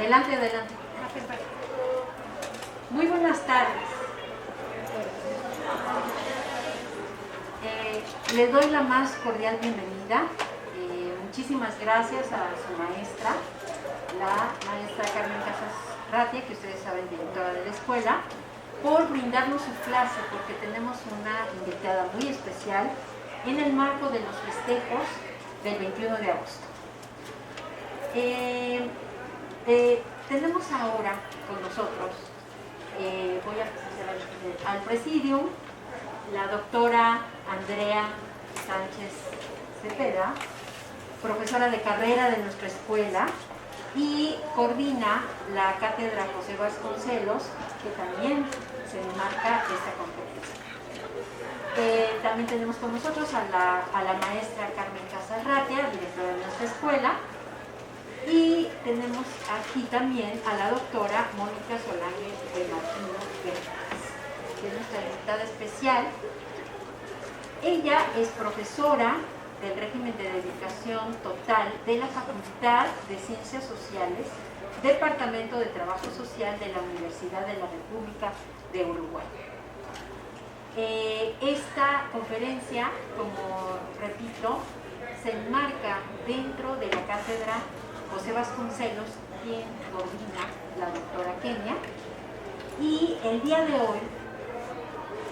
Adelante, adelante. Muy buenas tardes. Les doy la más cordial bienvenida. Muchísimas gracias a su maestra, la maestra Carmen Casas-Ratia, que ustedes saben, directora de la escuela, por brindarnos su clase, porque tenemos una invitada muy especial en el marco de los festejos del 21 de agosto. Tenemos ahora con nosotros, voy a presentar al presidium, la doctora Andrea Sánchez Cepeda, profesora de carrera de nuestra escuela, y coordina la cátedra José Vasconcelos, que también se enmarca esta conferencia. También tenemos con nosotros a la maestra Carmen Casas-Ratia, directora de nuestra escuela, y tenemos aquí también a la doctora Mónica Solange de Martino Vergas, que es nuestra invitada especial. Ella es profesora del régimen de dedicación total de la Facultad de Ciencias Sociales, Departamento de Trabajo Social de la Universidad de la República de Uruguay. Esta conferencia, como repito, se enmarca dentro de la cátedra José Vasconcelos, quien coordina la doctora Kenia, y el día de hoy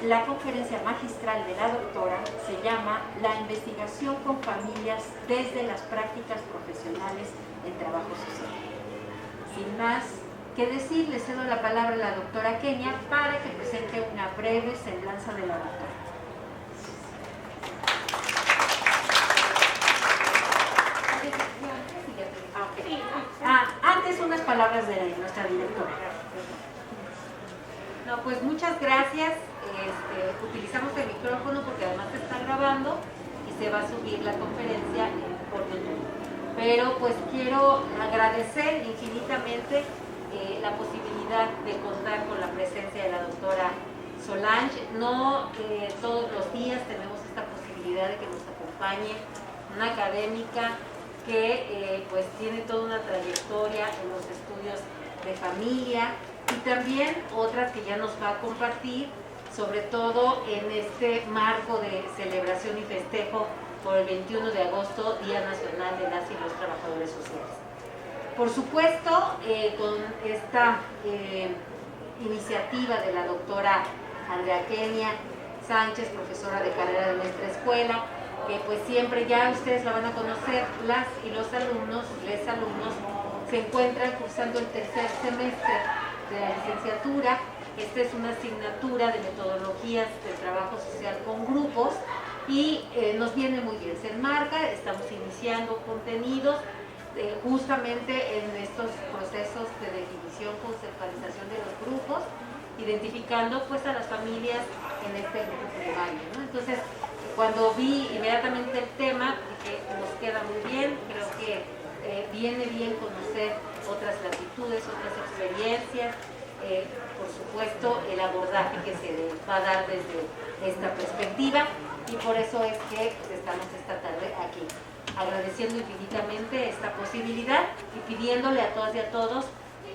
la conferencia magistral de la doctora se llama La investigación con familias desde las prácticas profesionales en trabajo social. Sin más que decir, le cedo la palabra a la doctora Kenia para que presente una breve semblanza de la doctora. Antes unas palabras de nuestra directora. No, pues muchas gracias. Utilizamos el micrófono porque además se está grabando y se va a subir la conferencia por YouTube. Pero pues quiero agradecer infinitamente la posibilidad de contar con la presencia de la doctora Solange. No todos los días tenemos esta posibilidad de que nos acompañe una académica que pues tiene toda una trayectoria en los estudios de familia, y también otras que ya nos va a compartir, sobre todo en este marco de celebración y festejo por el 21 de agosto, Día Nacional de las y los Trabajadores Sociales. Por supuesto, con esta iniciativa de la doctora Andrea Kenia Sánchez, profesora de carrera de nuestra escuela, que pues siempre ya ustedes la van a conocer, las y los alumnos, les alumnos, se encuentran cursando el tercer semestre de la licenciatura. Esta es una asignatura de metodologías de trabajo social con grupos y nos viene muy bien, se enmarca, estamos iniciando contenidos justamente en estos procesos de definición, conceptualización de los grupos, identificando pues a las familias en este grupo primario, ¿no? Entonces, cuando vi inmediatamente el tema, dije, nos queda muy bien, creo que viene bien conocer otras latitudes, otras experiencias, por supuesto el abordaje que se va a dar desde esta perspectiva, y por eso es que estamos esta tarde aquí, agradeciendo infinitamente esta posibilidad y pidiéndole a todas y a todos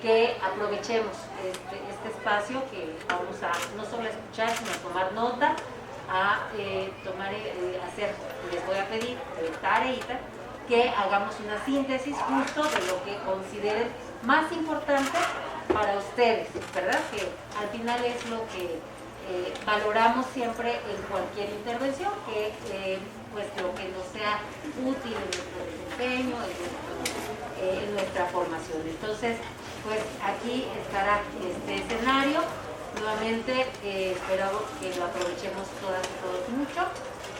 que aprovechemos este espacio, que vamos a no solo escuchar, sino a tomar nota, a hacer, les voy a pedir tareita, que hagamos una síntesis justo de lo que consideren más importante para ustedes, ¿verdad? Que al final es lo que valoramos siempre en cualquier intervención, que pues lo que nos sea útil en nuestro desempeño, en nuestra formación. Entonces, pues aquí estará este escenario. Nuevamente espero que lo aprovechemos todas y todos mucho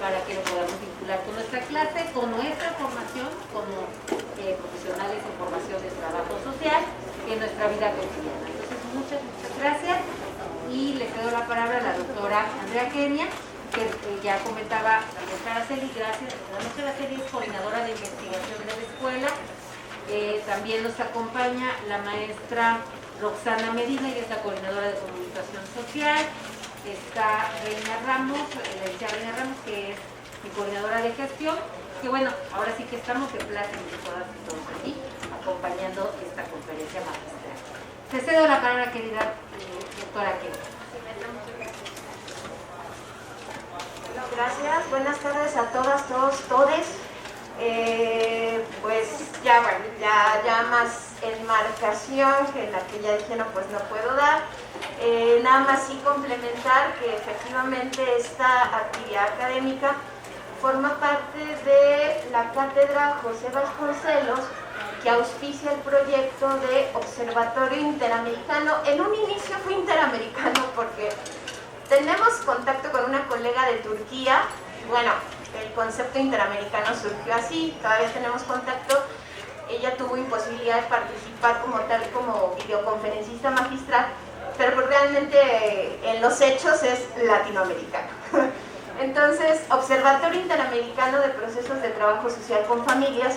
para que lo podamos vincular con nuestra clase, con nuestra formación como profesionales en formación de trabajo social en nuestra vida cotidiana. Entonces, muchas gracias, y le cedo la palabra a la doctora Andrea Kenia, que ya comentaba la doctora Araceli. Gracias. La doctora Araceli es coordinadora de investigación de la escuela. También nos acompaña la maestra Roxana Medina, y es la coordinadora de comunicación social. Está Reina Ramos, la licenciada Reina Ramos, que es mi coordinadora de gestión, que bueno, ahora sí que estamos de plática de todas y todos aquí. acompañando esta conferencia magistral. Te cedo la palabra, querida doctora Kelly. Gracias, buenas tardes a todas, todos, todes. Pues ya bueno, ya más enmarcación que la que ya dije, no, pues no puedo dar. Nada más sí complementar que efectivamente esta actividad académica forma parte de la cátedra José Vasconcelos, que auspicia el proyecto de Observatorio Interamericano. En un inicio fue interamericano porque tenemos contacto con una colega de Turquía. Bueno, el concepto interamericano surgió así, todavía tenemos contacto. Ella tuvo imposibilidad de participar como tal, como videoconferencista magistral, pero pues realmente en los hechos es latinoamericano. Entonces, Observatorio Interamericano de Procesos de Trabajo Social con Familias,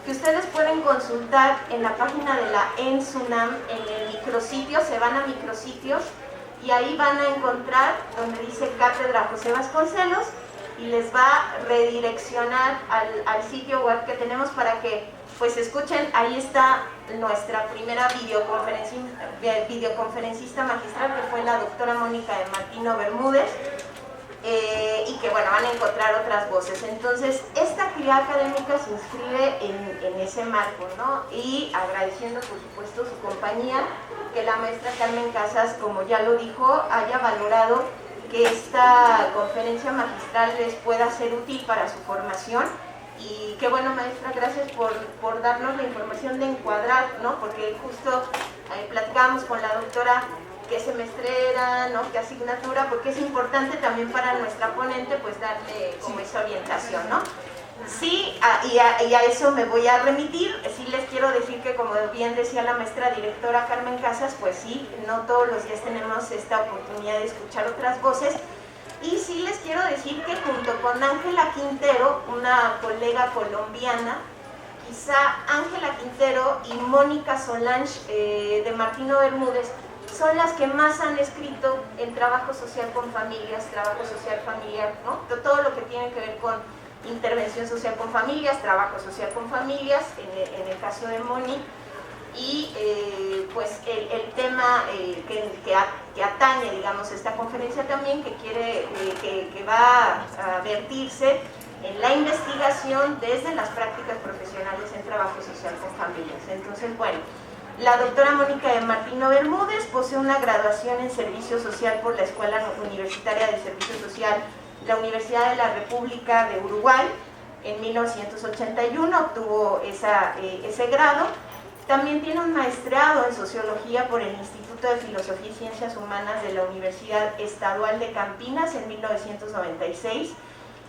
que ustedes pueden consultar en la página de la ENSUNAM, en el micrositio, se van a micrositios, y ahí van a encontrar donde dice Cátedra José Vasconcelos, y les va a redireccionar al sitio web que tenemos para que pues escuchen. Ahí está nuestra primera videoconferencista magistral, que fue la doctora Mónica de Martino Bermúdez, y que bueno, van a encontrar otras voces. Entonces, esta actividad académica se inscribe en ese marco, ¿no? Y agradeciendo por supuesto su compañía, que la maestra Carmen Casas, como ya lo dijo, haya valorado que esta conferencia magistral les pueda ser útil para su formación. Y qué bueno, maestra, gracias por darnos la información de encuadrar, ¿no? Porque justo platicábamos con la doctora qué semestre era, ¿no? Qué asignatura, porque es importante también para nuestra ponente pues darle como esa orientación, ¿no? Sí, y a eso me voy a remitir. Sí les quiero decir que, como bien decía la maestra directora Carmen Casas, pues sí, no todos los días tenemos esta oportunidad de escuchar otras voces. Y sí les quiero decir que junto con Ángela Quintero, una colega colombiana, quizá Ángela Quintero y Mónica Solange de Martino Bermúdez son las que más han escrito en trabajo social con familias, trabajo social familiar, ¿no? Todo lo que tiene que ver con intervención social con familias, trabajo social con familias, en el caso de Moni, y pues el tema que atañe, digamos, esta conferencia también, que va a vertirse en la investigación desde las prácticas profesionales en trabajo social con familias. Entonces, bueno, la doctora Mónica de Martino Bermúdez posee una graduación en Servicio Social por la Escuela Universitaria de Servicio Social, la Universidad de la República de Uruguay. En 1981 obtuvo ese grado. También tiene un maestrado en Sociología por el Instituto de Filosofía y Ciencias Humanas de la Universidad Estadual de Campinas en 1996.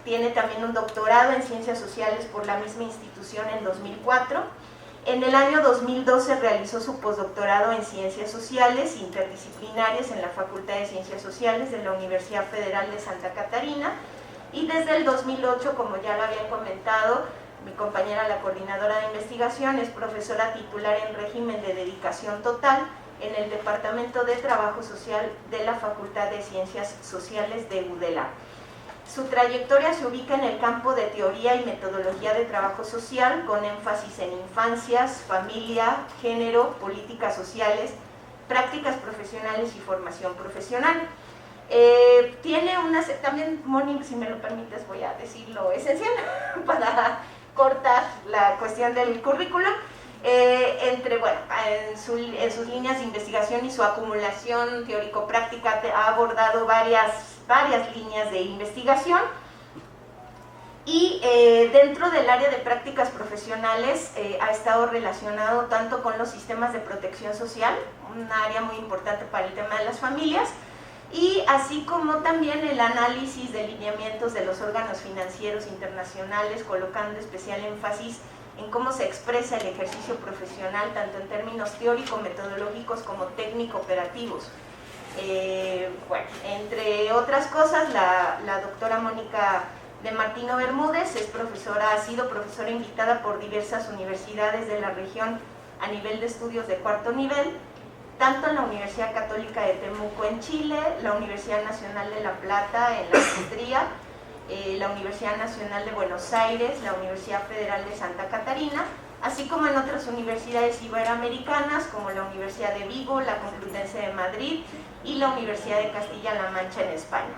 Tiene también un doctorado en Ciencias Sociales por la misma institución en 2004. En el año 2012 realizó su postdoctorado en Ciencias Sociales Interdisciplinarias en la Facultad de Ciencias Sociales de la Universidad Federal de Santa Catarina, y desde el 2008, como ya lo habían comentado mi compañera, la coordinadora de investigación, es profesora titular en régimen de dedicación total en el Departamento de Trabajo Social de la Facultad de Ciencias Sociales de UDELA. Su trayectoria se ubica en el campo de teoría y metodología de trabajo social, con énfasis en infancias, familia, género, políticas sociales, prácticas profesionales y formación profesional. Tiene también, Moni, si me lo permites, voy a decir lo esencial para cortar la cuestión del currículum. En sus líneas de investigación y su acumulación teórico-práctica ha abordado varias líneas de investigación, y dentro del área de prácticas profesionales ha estado relacionado tanto con los sistemas de protección social, un área muy importante para el tema de las familias, y así como también el análisis de lineamientos de los órganos financieros internacionales, colocando especial énfasis en cómo se expresa el ejercicio profesional, tanto en términos teórico-metodológicos como técnico-operativos. Entre otras cosas, la doctora Mónica de Martino Bermúdez ha sido profesora invitada por diversas universidades de la región a nivel de estudios de cuarto nivel, tanto en la Universidad Católica de Temuco en Chile, la Universidad Nacional de La Plata en la Maestría, la Universidad Nacional de Buenos Aires, la Universidad Federal de Santa Catarina, así como en otras universidades iberoamericanas como la Universidad de Vigo, la Complutense de Madrid y la Universidad de Castilla-La Mancha en España.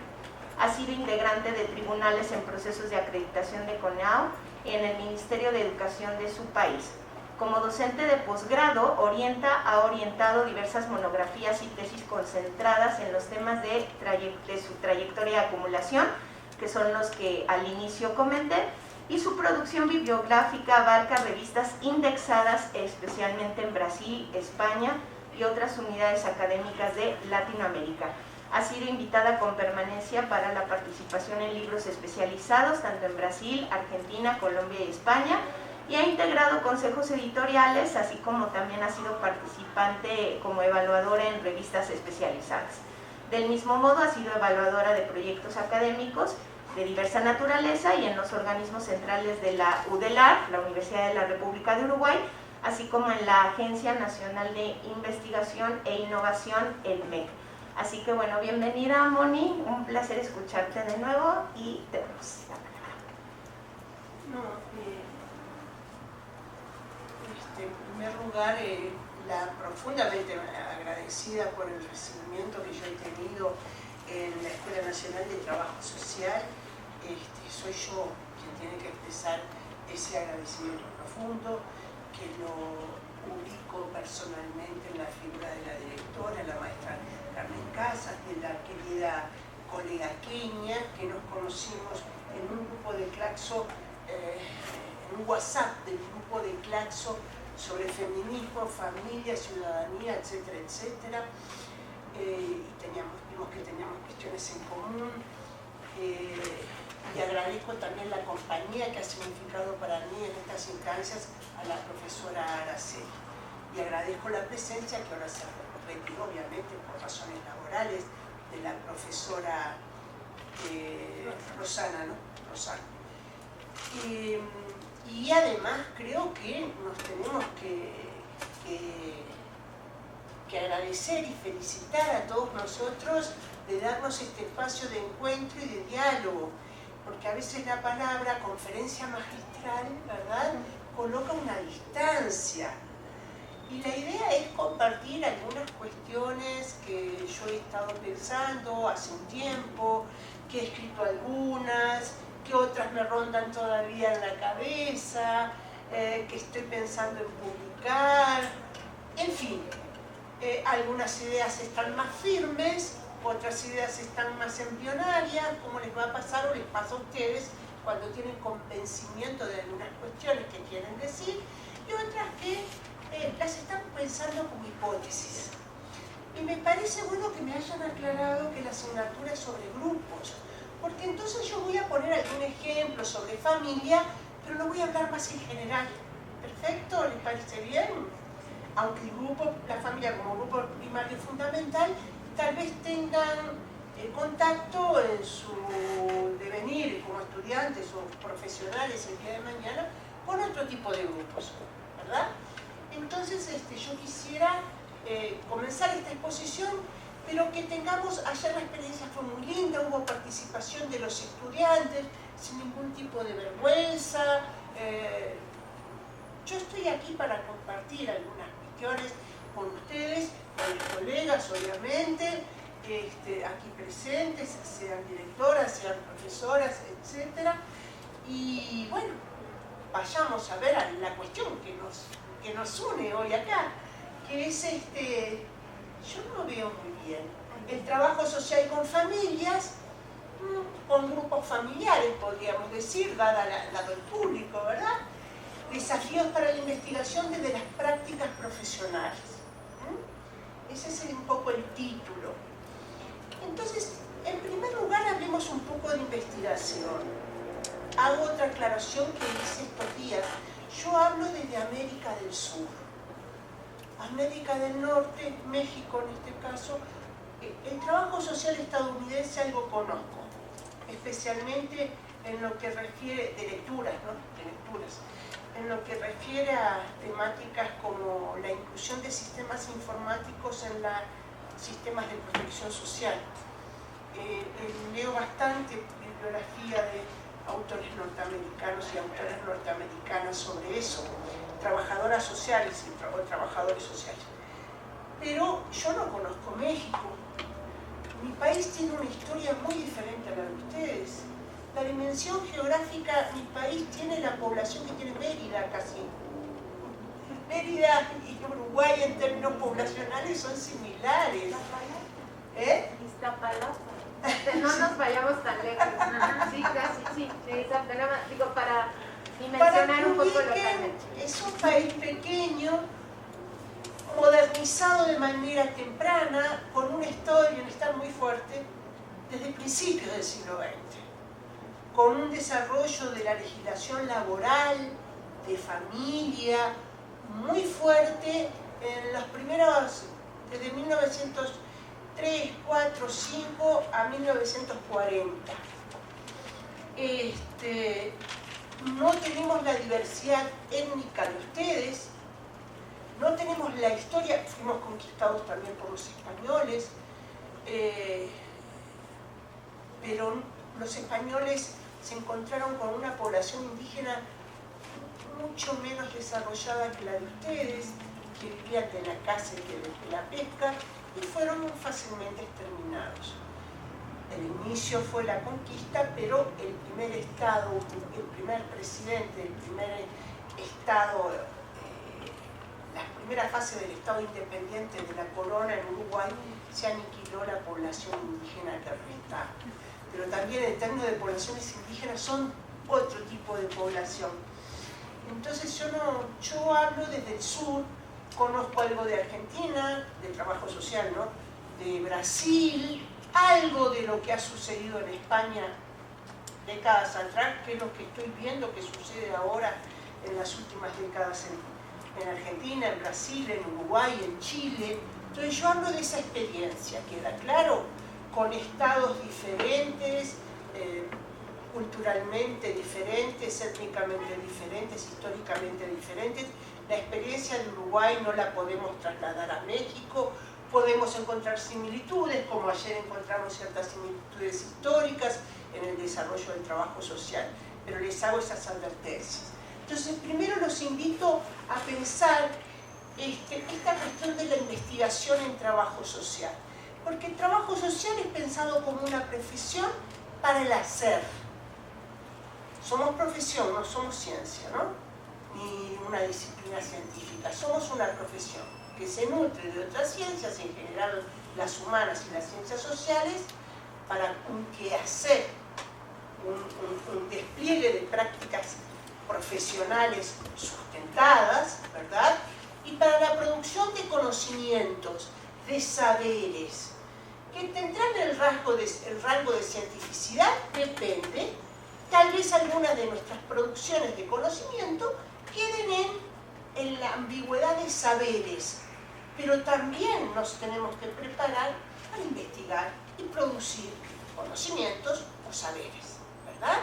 Ha sido integrante de tribunales en procesos de acreditación de CONEAU en el Ministerio de Educación de su país. Como docente de posgrado, ha orientado diversas monografías y tesis concentradas en los temas de su trayectoria de acumulación, que son los que al inicio comenté, y su producción bibliográfica abarca revistas indexadas especialmente en Brasil, España y otras unidades académicas de Latinoamérica. Ha sido invitada con permanencia para la participación en libros especializados tanto en Brasil, Argentina, Colombia y España, y ha integrado consejos editoriales, así como también ha sido participante como evaluadora en revistas especializadas. Del mismo modo, ha sido evaluadora de proyectos académicos de diversa naturaleza y en los organismos centrales de la UDELAR, la Universidad de la República de Uruguay, así como en la Agencia Nacional de Investigación e Innovación, el MEC. Así que bueno, bienvenida Moni, un placer escucharte de nuevo y te damos la palabra. En primer lugar, profundamente agradecida por el recibimiento que yo he tenido en la Escuela Nacional de Trabajo Social. Soy yo quien tiene que expresar ese agradecimiento profundo, que lo ubico personalmente en la figura de la directora, la maestra Carmen Casas, de la querida colega Kenia, que nos conocimos en un grupo de Claxo, en un WhatsApp del grupo de Claxo sobre feminismo, familia, ciudadanía, etcétera, etcétera. Y vimos que teníamos cuestiones en común. Y agradezco también la compañía que ha significado para mí en estas instancias a la profesora Araceli. Y agradezco la presencia, que ahora se retiró obviamente por razones laborales, de la profesora Rosana, ¿no? Rosana. Y además creo que nos tenemos que agradecer y felicitar a todos nosotros de darnos este espacio de encuentro y de diálogo, porque a veces la palabra conferencia magistral, ¿verdad?, coloca una distancia. Y la idea es compartir algunas cuestiones que yo he estado pensando hace un tiempo, que he escrito algunas, que otras me rondan todavía en la cabeza, que estoy pensando en publicar. En fin, algunas ideas están más firmes, otras ideas están más embrionarias, como les va a pasar o les pasa a ustedes cuando tienen convencimiento de algunas cuestiones que quieren decir, y otras que las están pensando como hipótesis. Y me parece bueno que me hayan aclarado que la asignatura es sobre grupos, porque entonces yo voy a poner algún ejemplo sobre familia, pero no voy a hablar más en general. ¿Perfecto? ¿Les parece bien? Aunque el grupo, la familia como grupo primario fundamental, tal vez tengan contacto en su devenir como estudiantes o profesionales el día de mañana con otro tipo de grupos, ¿verdad? Entonces yo quisiera comenzar esta exposición, pero que tengamos, ayer la experiencia fue muy linda, hubo participación de los estudiantes, sin ningún tipo de vergüenza. Yo estoy aquí para compartir algunas cuestiones con ustedes, con mis colegas obviamente, aquí presentes, sean directoras, sean profesoras, etc. Y bueno, vayamos a ver la cuestión que nos une hoy acá, que es yo no veo muy bien el trabajo social con familias, con grupos familiares, podríamos decir, dado el público, ¿verdad? Desafíos para la investigación desde las prácticas profesionales. Ese es un poco el título. Entonces, en primer lugar, hablemos un poco de investigación. Hago otra aclaración que hice estos días. Yo hablo desde América del Sur. América del Norte, México en este caso, el trabajo social estadounidense algo conozco, especialmente en lo que refiere, de lecturas, ¿no? De lecturas, en lo que refiere a temáticas como la inclusión de sistemas informáticos en los sistemas de protección social. Leo bastante bibliografía autores norteamericanos y autoras norteamericanas sobre eso, trabajadoras sociales o trabajadores sociales. Pero yo no conozco México. Mi país tiene una historia muy diferente a la de ustedes. La dimensión geográfica, mi país tiene la población que tiene Mérida casi. Mérida y Uruguay en términos poblacionales son similares. Iztapalapa. No nos vayamos tan lejos. Sí, casi, sí. Digo, para dimensionar un poco localmente. Es un país pequeño, modernizado de manera temprana, con un estado de bienestar muy fuerte desde principios del siglo XX, con un desarrollo de la legislación laboral, de familia, muy fuerte en los primeros, desde 1903, 4, 5 a 1940. No tenemos la diversidad étnica de ustedes, no tenemos la historia, fuimos conquistados también por los españoles, pero los españoles se encontraron con una población indígena mucho menos desarrollada que la de ustedes, que vivían de la caza y de la pesca, y fueron fácilmente exterminados. El inicio fue la conquista, pero el primer estado, el primer presidente, el primer estado, la primera fase del estado independiente de la corona en Uruguay, se aniquiló la población indígena que restaba. Pero también en términos de poblaciones indígenas son otro tipo de población. Entonces yo hablo desde el sur, conozco algo de Argentina, de trabajo social, ¿no? De Brasil, algo de lo que ha sucedido en España décadas atrás, que es lo que estoy viendo que sucede ahora en las últimas décadas en Argentina, en Brasil, en Uruguay, en Chile. Entonces yo hablo de esa experiencia, queda claro, con estados diferentes, culturalmente diferentes, étnicamente diferentes, históricamente diferentes. La experiencia de Uruguay no la podemos trasladar a México, podemos encontrar similitudes, como ayer encontramos ciertas similitudes históricas en el desarrollo del trabajo social, pero les hago esas advertencias. Entonces, primero los invito a pensar esta cuestión de la investigación en trabajo social, porque el trabajo social es pensado como una profesión para el hacer. Somos profesión, no somos ciencia, ¿no? Ni una disciplina científica, somos una profesión que se nutre de otras ciencias, en general las humanas y las ciencias sociales, para un quehacer, un despliegue de prácticas profesionales sustentadas, ¿verdad? Y para la producción de conocimientos, de saberes, que tendrán el rango de cientificidad, depende. Tal vez algunas de nuestras producciones de conocimiento queden en la ambigüedad de saberes, pero también nos tenemos que preparar para investigar y producir conocimientos o saberes, ¿verdad?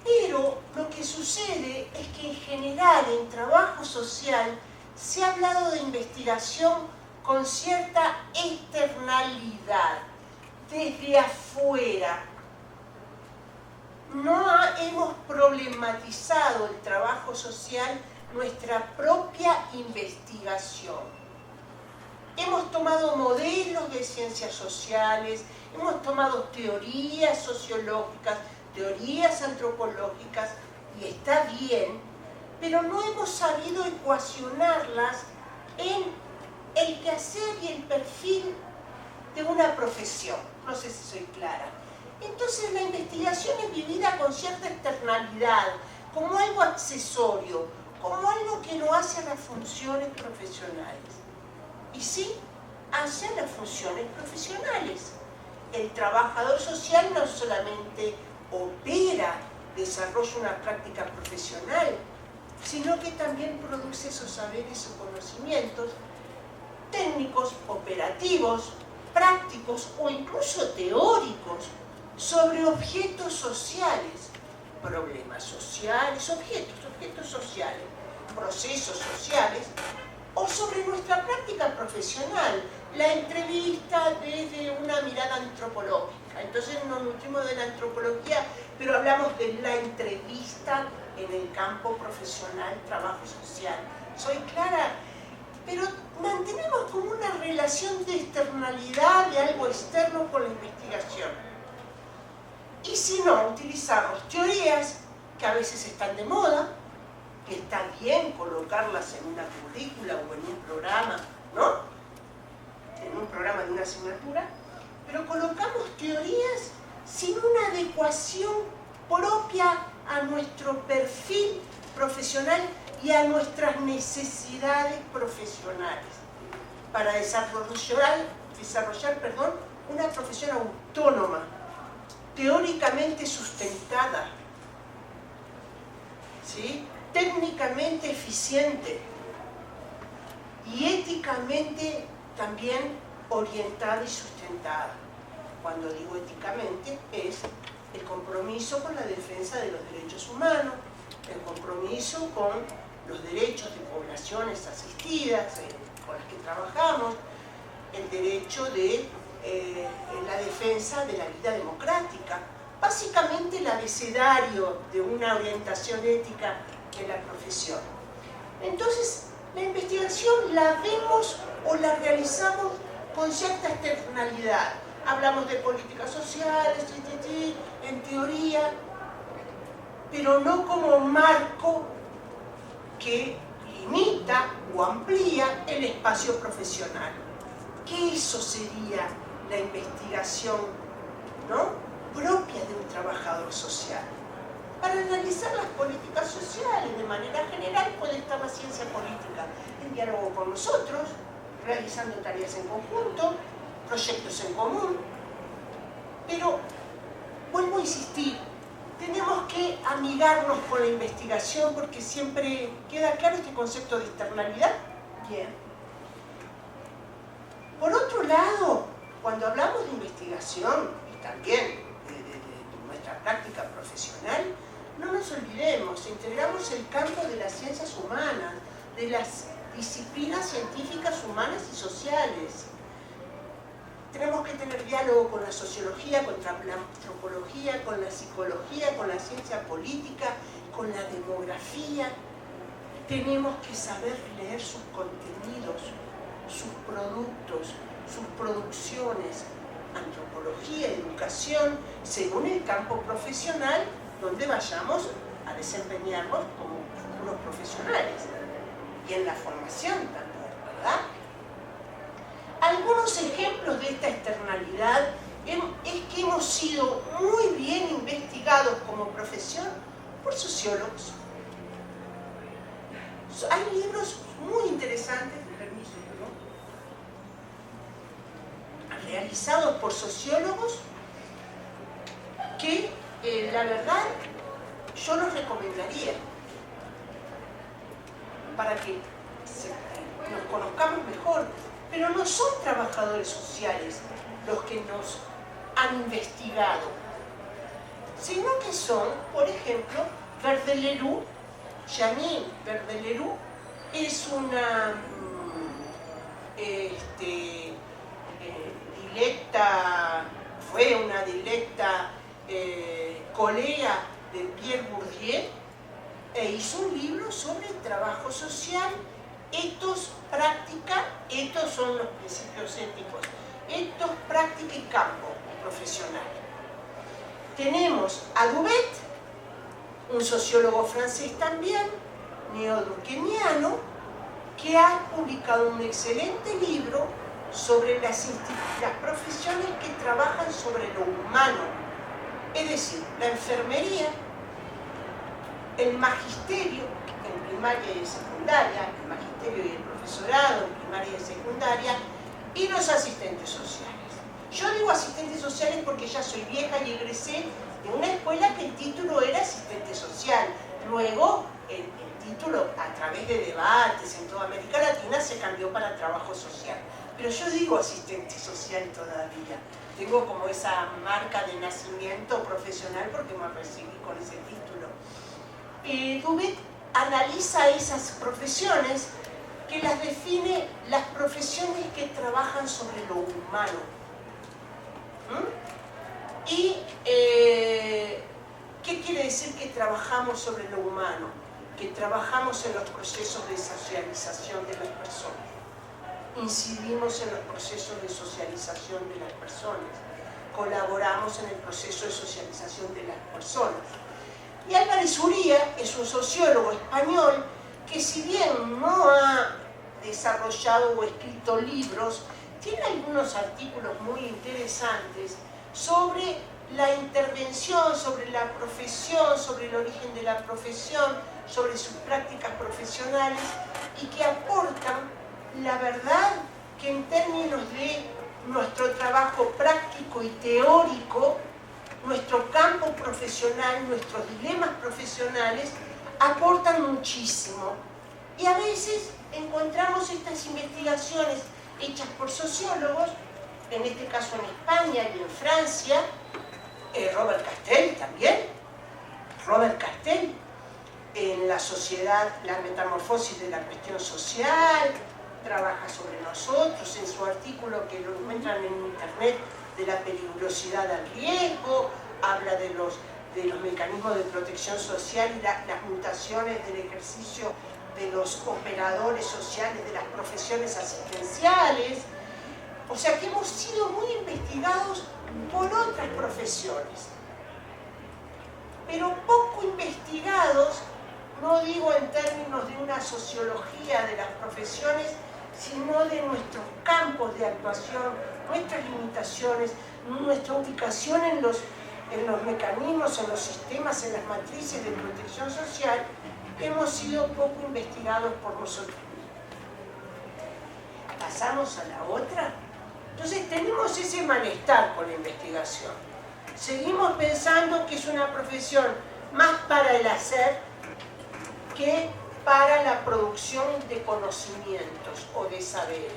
Pero lo que sucede es que en general en trabajo social se ha hablado de investigación con cierta externalidad, desde afuera. No hemos problematizado el trabajo social, nuestra propia investigación. Hemos tomado modelos de ciencias sociales, hemos tomado teorías sociológicas, teorías antropológicas, y está bien, pero no hemos sabido ecuacionarlas en el quehacer y el perfil de una profesión. No sé si soy clara. Entonces la investigación es vivida con cierta externalidad, como algo accesorio, como algo que no hace a las funciones profesionales. Y sí, hace a las funciones profesionales. El trabajador social no solamente opera, desarrolla una práctica profesional, sino que también produce esos saberes o conocimientos técnicos, operativos, prácticos o incluso teóricos sobre objetos sociales, problemas sociales, objetos sociales, procesos sociales, o sobre nuestra práctica profesional, la entrevista desde una mirada antropológica, entonces nos nutrimos de la antropología, pero hablamos de la entrevista en el campo profesional, trabajo social. ¿Soy clara? Pero mantenemos como una relación de externalidad, de algo externo con la investigación. Y si no, utilizamos teorías que a veces están de moda, que está bien colocarlas en una currícula o en un programa, ¿no? En un programa de una asignatura, pero colocamos teorías sin una adecuación propia a nuestro perfil profesional y a nuestras necesidades profesionales para desarrollar una profesión autónoma, teóricamente sustentada, ¿sí? Técnicamente eficiente y éticamente también orientada y sustentada. Cuando digo éticamente, es el compromiso con la defensa de los derechos humanos, el compromiso con los derechos de poblaciones asistidas con las que trabajamos, el derecho de la defensa de la vida democrática, básicamente el abecedario de una orientación ética de la profesión. Entonces, la investigación la vemos o la realizamos con cierta externalidad. Hablamos de políticas sociales, en teoría, pero no como marco que limita o amplía el espacio profesional. Que eso sería la investigación, ¿no?, propia de un trabajador social. Para analizar las políticas sociales de manera general puede estar la ciencia política en diálogo con nosotros, realizando tareas en conjunto, proyectos en común, pero vuelvo a insistir, tenemos que amigarnos con la investigación porque siempre queda claro este concepto de externalidad. Bien. Por otro lado, cuando hablamos de investigación y también de nuestra práctica profesional, no nos olvidemos, integramos el campo de las ciencias humanas, de las disciplinas científicas humanas y sociales. Tenemos que tener diálogo con la sociología, con la antropología, con la psicología, con la ciencia política, con la demografía. Tenemos que saber leer sus contenidos, sus productos, sus producciones, antropología, educación, según el campo profesional donde vayamos a desempeñarnos como futuros profesionales. Y en la formación también, ¿verdad? Algunos ejemplos de esta externalidad es que hemos sido muy bien investigados como profesión por sociólogos. Hay libros muy interesantes, permiso, ¿no?, realizados por sociólogos que la verdad yo los recomendaría para que nos conozcamos mejor. Pero no son trabajadores sociales los que nos han investigado, sino que son, por ejemplo, Verdet-Leroux. Janine Verdet-Leroux es una fue una directa colega de Pierre Bourdieu e hizo un libro sobre el trabajo social, etos, práctica, estos son los principios éticos, etos, práctica y campo profesional. Tenemos a Dubet, un sociólogo francés también, neodurkheimiano, que ha publicado un excelente libro sobre las profesiones que trabajan sobre lo humano, es decir, la enfermería, el magisterio en primaria y secundaria, el magisterio y el profesorado en primaria y secundaria, y los asistentes sociales. Yo digo asistentes sociales porque ya soy vieja y egresé de una escuela que el título era asistente social. Luego el título, a través de debates en toda América Latina, se cambió para trabajo social. Pero yo digo asistente social todavía. Tengo como esa marca de nacimiento profesional porque me recibí con ese título. Dubet analiza esas profesiones que las define las profesiones que trabajan sobre lo humano. ¿Y qué quiere decir que trabajamos sobre lo humano? Que trabajamos en los procesos de socialización de las personas. Incidimos en los procesos de socialización de las personas. Colaboramos en el proceso de socialización de las personas. Y Álvarez Uría es un sociólogo español que, si bien no ha desarrollado o escrito libros, tiene algunos artículos muy interesantes sobre la intervención, sobre la profesión, sobre el origen de la profesión, sobre sus prácticas profesionales, y que aportan la verdad que en términos de nuestro trabajo práctico y teórico, nuestro campo profesional, nuestros dilemas profesionales, aportan muchísimo. Y a veces encontramos estas investigaciones hechas por sociólogos, en este caso en España y en Francia, Robert Castel también, Robert Castel, en la sociedad, la metamorfosis de la cuestión social, trabaja sobre nosotros, en su artículo que lo encuentran en internet, de la peligrosidad al riesgo, habla de los mecanismos de protección social y las mutaciones del ejercicio de los operadores sociales, de las profesiones asistenciales. O sea que hemos sido muy investigados por otras profesiones, pero poco investigados, no digo en términos de una sociología de las profesiones, sino de nuestros campos de actuación, nuestras limitaciones, nuestra ubicación en los mecanismos, en los sistemas, en las matrices de protección social. Hemos sido poco investigados por nosotros. ¿Pasamos a la otra? Entonces tenemos ese malestar con la investigación. Seguimos pensando que es una profesión más para el hacer que para la producción de conocimientos o de saberes.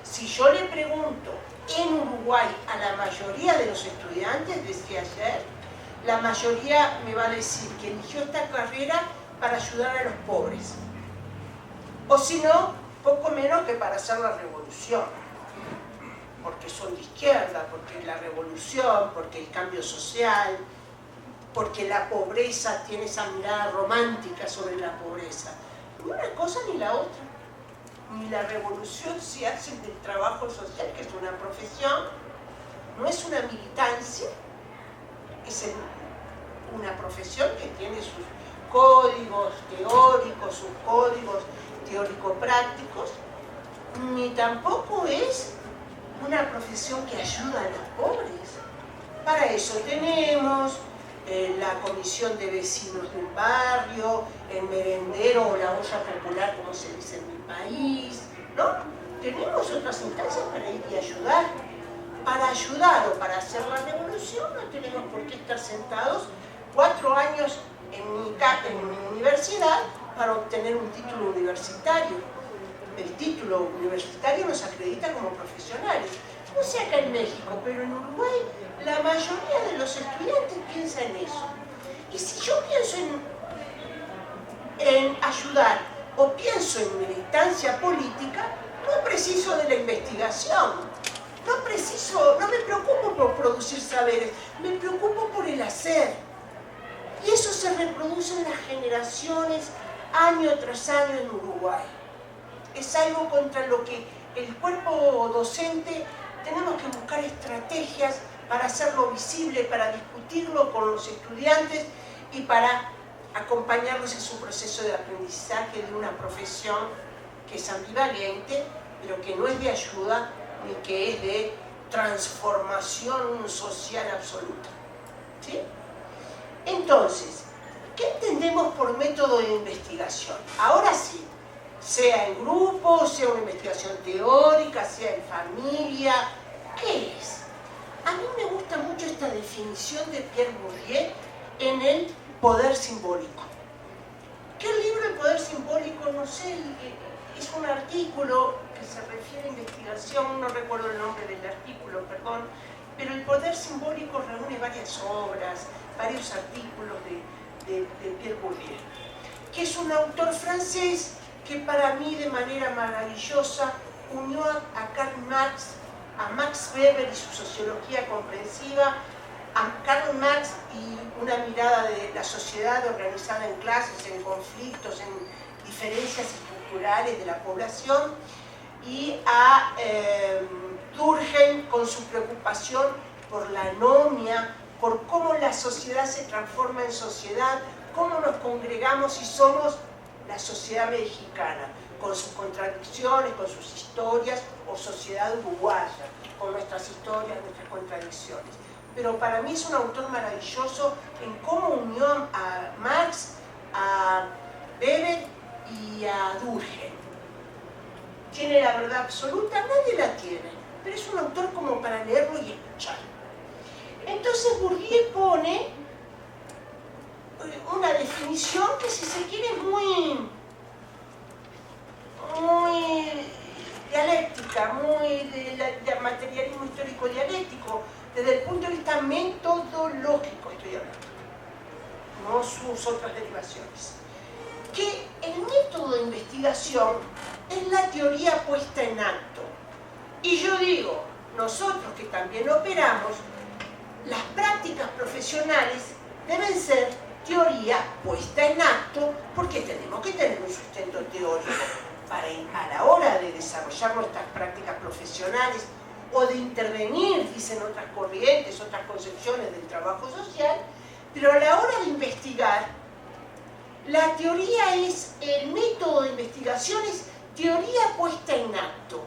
Si yo le pregunto en Uruguay a la mayoría de los estudiantes, decía ayer, la mayoría me va a decir que eligió esta carrera para ayudar a los pobres. O si no, poco menos que para hacer la revolución. Porque son de izquierda, porque la revolución, porque el cambio social, porque la pobreza tiene esa mirada romántica sobre la pobreza. Ni una cosa ni la otra. Ni la revolución se hace del trabajo social, que es una profesión, no es una militancia, es una profesión que tiene sus códigos teóricos, sus códigos teórico-prácticos, ni tampoco es una profesión que ayuda a los pobres. Para eso tenemos la comisión de vecinos del barrio, el merendero o la olla popular, como se dice en mi país, ¿no? Tenemos otras instancias para ir y ayudar. Para ayudar o para hacer la revolución no tenemos por qué estar sentados 4 años en mi universidad para obtener un título universitario. El título universitario nos acredita como profesionales. No sé acá en México, pero en Uruguay la mayoría de los estudiantes piensa en eso. Y si yo pienso en ayudar o pienso en militancia política, no preciso de la investigación. No me preocupo por producir saberes, me preocupo por el hacer. Y eso se reproduce en las generaciones año tras año en Uruguay. Es algo contra lo que el cuerpo docente tenemos que buscar estrategias para hacerlo visible, para discutirlo con los estudiantes y para acompañarlos en su proceso de aprendizaje de una profesión que es ambivalente, pero que no es de ayuda ni que es de transformación social absoluta. ¿Sí? Entonces, ¿qué entendemos por método de investigación? Ahora sí, sea en grupo, sea una investigación teórica, sea en familia, ¿qué es? A mí me gusta mucho esta definición de Pierre Bourdieu en el poder simbólico. ¿Qué libro El poder simbólico? No sé, es un artículo que se refiere a investigación, no recuerdo el nombre del artículo, perdón, pero el poder simbólico reúne varias obras, varios artículos de Pierre Bourdieu, que es un autor francés que para mí de manera maravillosa unió a Karl Marx, a Max Weber y su sociología comprensiva, a a Karl Marx y una mirada de la sociedad organizada en clases, en conflictos, en diferencias estructurales de la población, y a Durkheim con su preocupación por la anomia, por cómo la sociedad se transforma en sociedad, cómo nos congregamos y somos la sociedad mexicana, con sus contradicciones, con sus historias, o sociedad uruguaya, con nuestras historias, nuestras contradicciones. Pero para mí es un autor maravilloso en cómo unió a Marx, a Weber y a Durkheim. ¿Tiene la verdad absoluta? Nadie la tiene, pero es un autor como para leerlo y escuchar. Entonces Bourdieu pone una definición que, si se quiere, es muy dialéctica, muy de materialismo histórico dialéctico, desde el punto de vista metodológico estoy hablando, no sus otras derivaciones. Que el método de investigación es la teoría puesta en acto. Y yo digo, nosotros que también operamos, las prácticas profesionales deben ser teoría puesta en acto, porque tenemos que tener un sustento teórico para, a la hora de desarrollar nuestras prácticas profesionales o de intervenir, dicen otras corrientes, otras concepciones del trabajo social, pero a la hora de investigar, la teoría es, el método de investigación es teoría puesta en acto.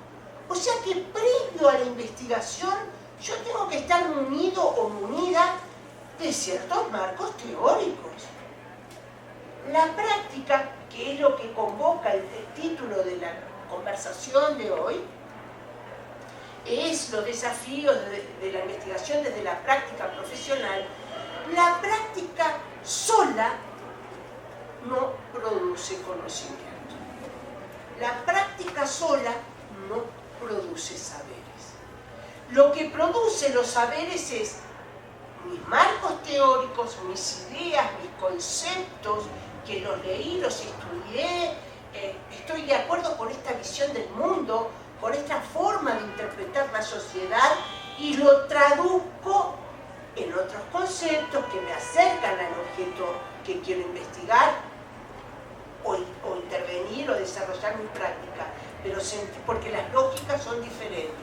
O sea que previo a la investigación yo tengo que estar munido o munida de ciertos marcos teóricos. La práctica, que es lo que convoca el título de la conversación de hoy, es los desafíos de la investigación desde la práctica profesional. La práctica sola no produce conocimiento. La práctica sola no produce saberes. Lo que produce los saberes es mis marcos teóricos, mis ideas, mis conceptos, que los leí, los estudié, estoy de acuerdo con esta visión del mundo, con esta forma de interpretar la sociedad, y lo traduzco en otros conceptos que me acercan al objeto que quiero investigar o intervenir o desarrollar mi práctica, pero porque las lógicas son diferentes.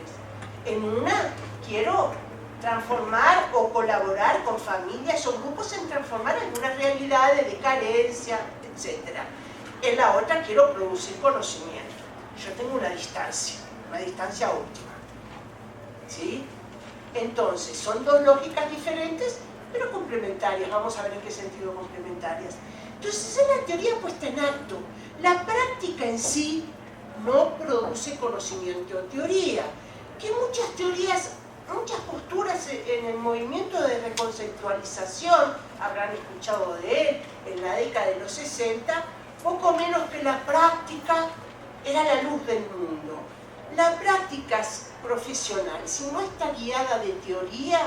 En una quiero transformar o colaborar con familias o grupos en transformar algunas realidades de carencia, etc. En la otra quiero producir conocimiento. Yo tengo una distancia óptima. ¿Sí? Entonces, son dos lógicas diferentes, pero complementarias. Vamos a ver en qué sentido complementarias. Entonces, es la teoría puesta en acto. La práctica en sí no produce conocimiento o teoría. Que muchas teorías, muchas posturas en el movimiento de reconceptualización, habrán escuchado de él en la década de los 60, poco menos que la práctica era la luz del mundo. La práctica profesional, si no está guiada de teoría,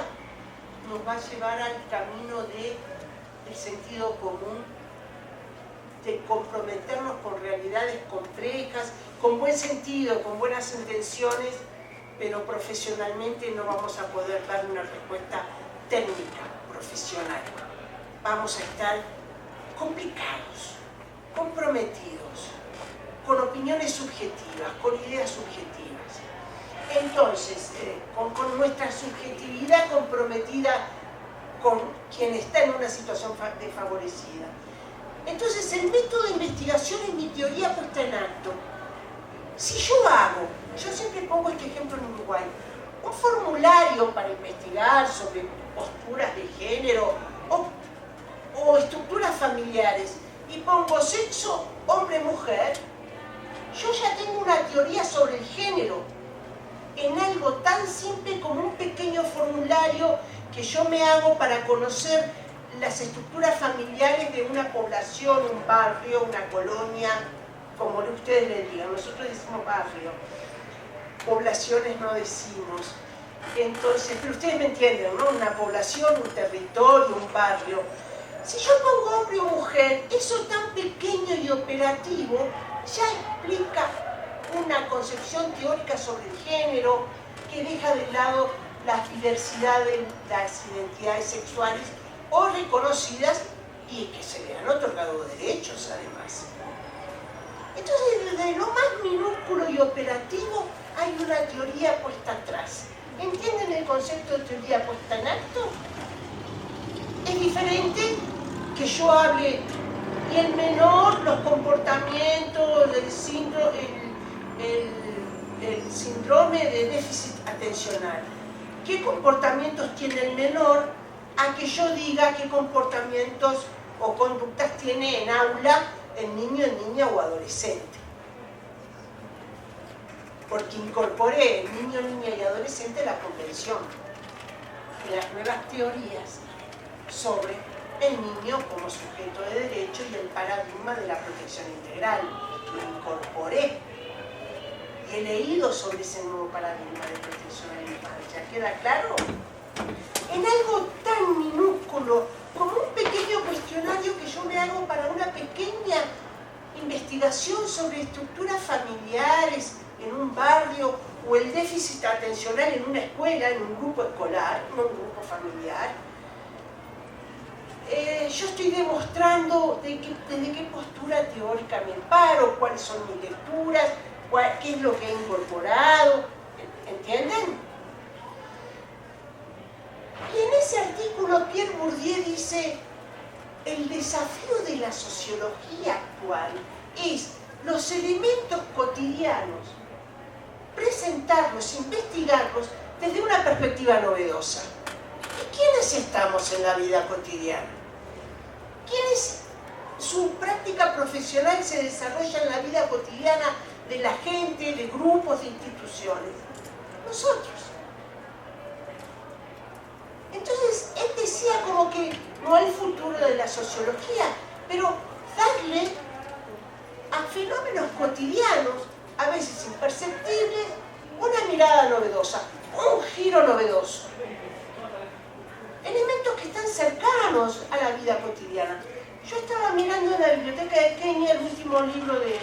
nos va a llevar al camino del sentido común, de comprometernos con realidades complejas, con buen sentido, con buenas intenciones, pero profesionalmente no vamos a poder dar una respuesta técnica, profesional. Vamos a estar complicados, comprometidos, con opiniones subjetivas, con ideas subjetivas. Entonces, con nuestra subjetividad comprometida con quien está en una situación desfavorecida. Entonces, el método de investigación es mi teoría puesta en acto. Si yo siempre pongo este ejemplo en Uruguay, un formulario para investigar sobre posturas de género o estructuras familiares, y pongo sexo, hombre-mujer, yo ya tengo una teoría sobre el género, en algo tan simple como un pequeño formulario que yo me hago para conocer las estructuras familiares de una población, un barrio, una colonia, como ustedes le digan. Nosotros decimos barrio, poblaciones no decimos. Entonces, pero ustedes me entienden, ¿no? Una población, un territorio, un barrio. Si yo pongo hombre o mujer, eso tan pequeño y operativo ya explica una concepción teórica sobre el género que deja de lado la diversidad de las identidades sexuales o reconocidas y que se le han otorgado derechos además. Entonces, desde lo más minúsculo y operativo hay una teoría puesta atrás. ¿Entienden el concepto de teoría puesta en acto? Es diferente que yo hable y el menor, los comportamientos, el síndrome de déficit atencional. ¿Qué comportamientos tiene el menor? A que yo diga qué comportamientos o conductas tiene en aula el niño, niña o adolescente. Porque incorporé el niño, niña y adolescente a la convención de las nuevas teorías sobre el niño como sujeto de derecho y el paradigma de la protección integral. Lo incorporé y he leído sobre ese nuevo paradigma de protección a la infancia. ¿Queda claro? En algo tan minúsculo como un pequeño cuestionario que yo me hago para una pequeña investigación sobre estructuras familiares en un barrio o el déficit atencional en una escuela, en un grupo escolar, no un grupo familiar. Yo estoy demostrando desde qué postura teórica me paro, cuáles son mis lecturas, qué es lo que he incorporado, ¿entienden? Y en ese artículo Pierre Bourdieu dice, el desafío de la sociología actual es los elementos cotidianos, presentarlos, investigarlos desde una perspectiva novedosa. ¿Y quiénes estamos en la vida cotidiana? ¿Quiénes su práctica profesional se desarrolla en la vida cotidiana de la gente, de grupos, de instituciones? Nosotros. Entonces, él decía como que no hay futuro de la sociología, pero darle a fenómenos cotidianos, a veces imperceptibles, una mirada novedosa, un giro novedoso. Elementos que están cercanos a la vida cotidiana. Yo estaba mirando en la biblioteca de Kenia el último libro de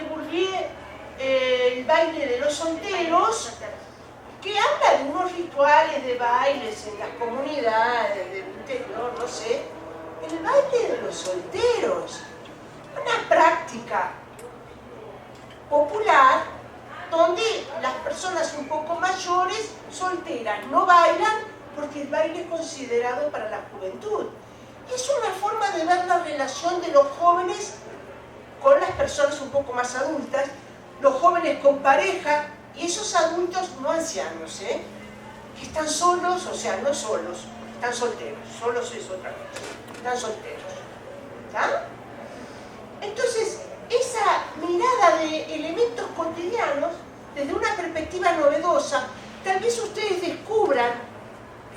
Bourdieu, El baile de los solteros, que habla de unos rituales de bailes en las comunidades del interior, no sé. El baile de los solteros, una práctica popular donde las personas un poco mayores, solteras, no bailan porque el baile es considerado para la juventud. Y es una forma de ver la relación de los jóvenes con las personas un poco más adultas, los jóvenes con pareja y esos adultos no ancianos, que están solos, o sea, no solos, están solteros, solos es otra cosa, están solteros. ¿Está? Entonces, esa mirada de elementos cotidianos, desde una perspectiva novedosa, tal vez ustedes descubran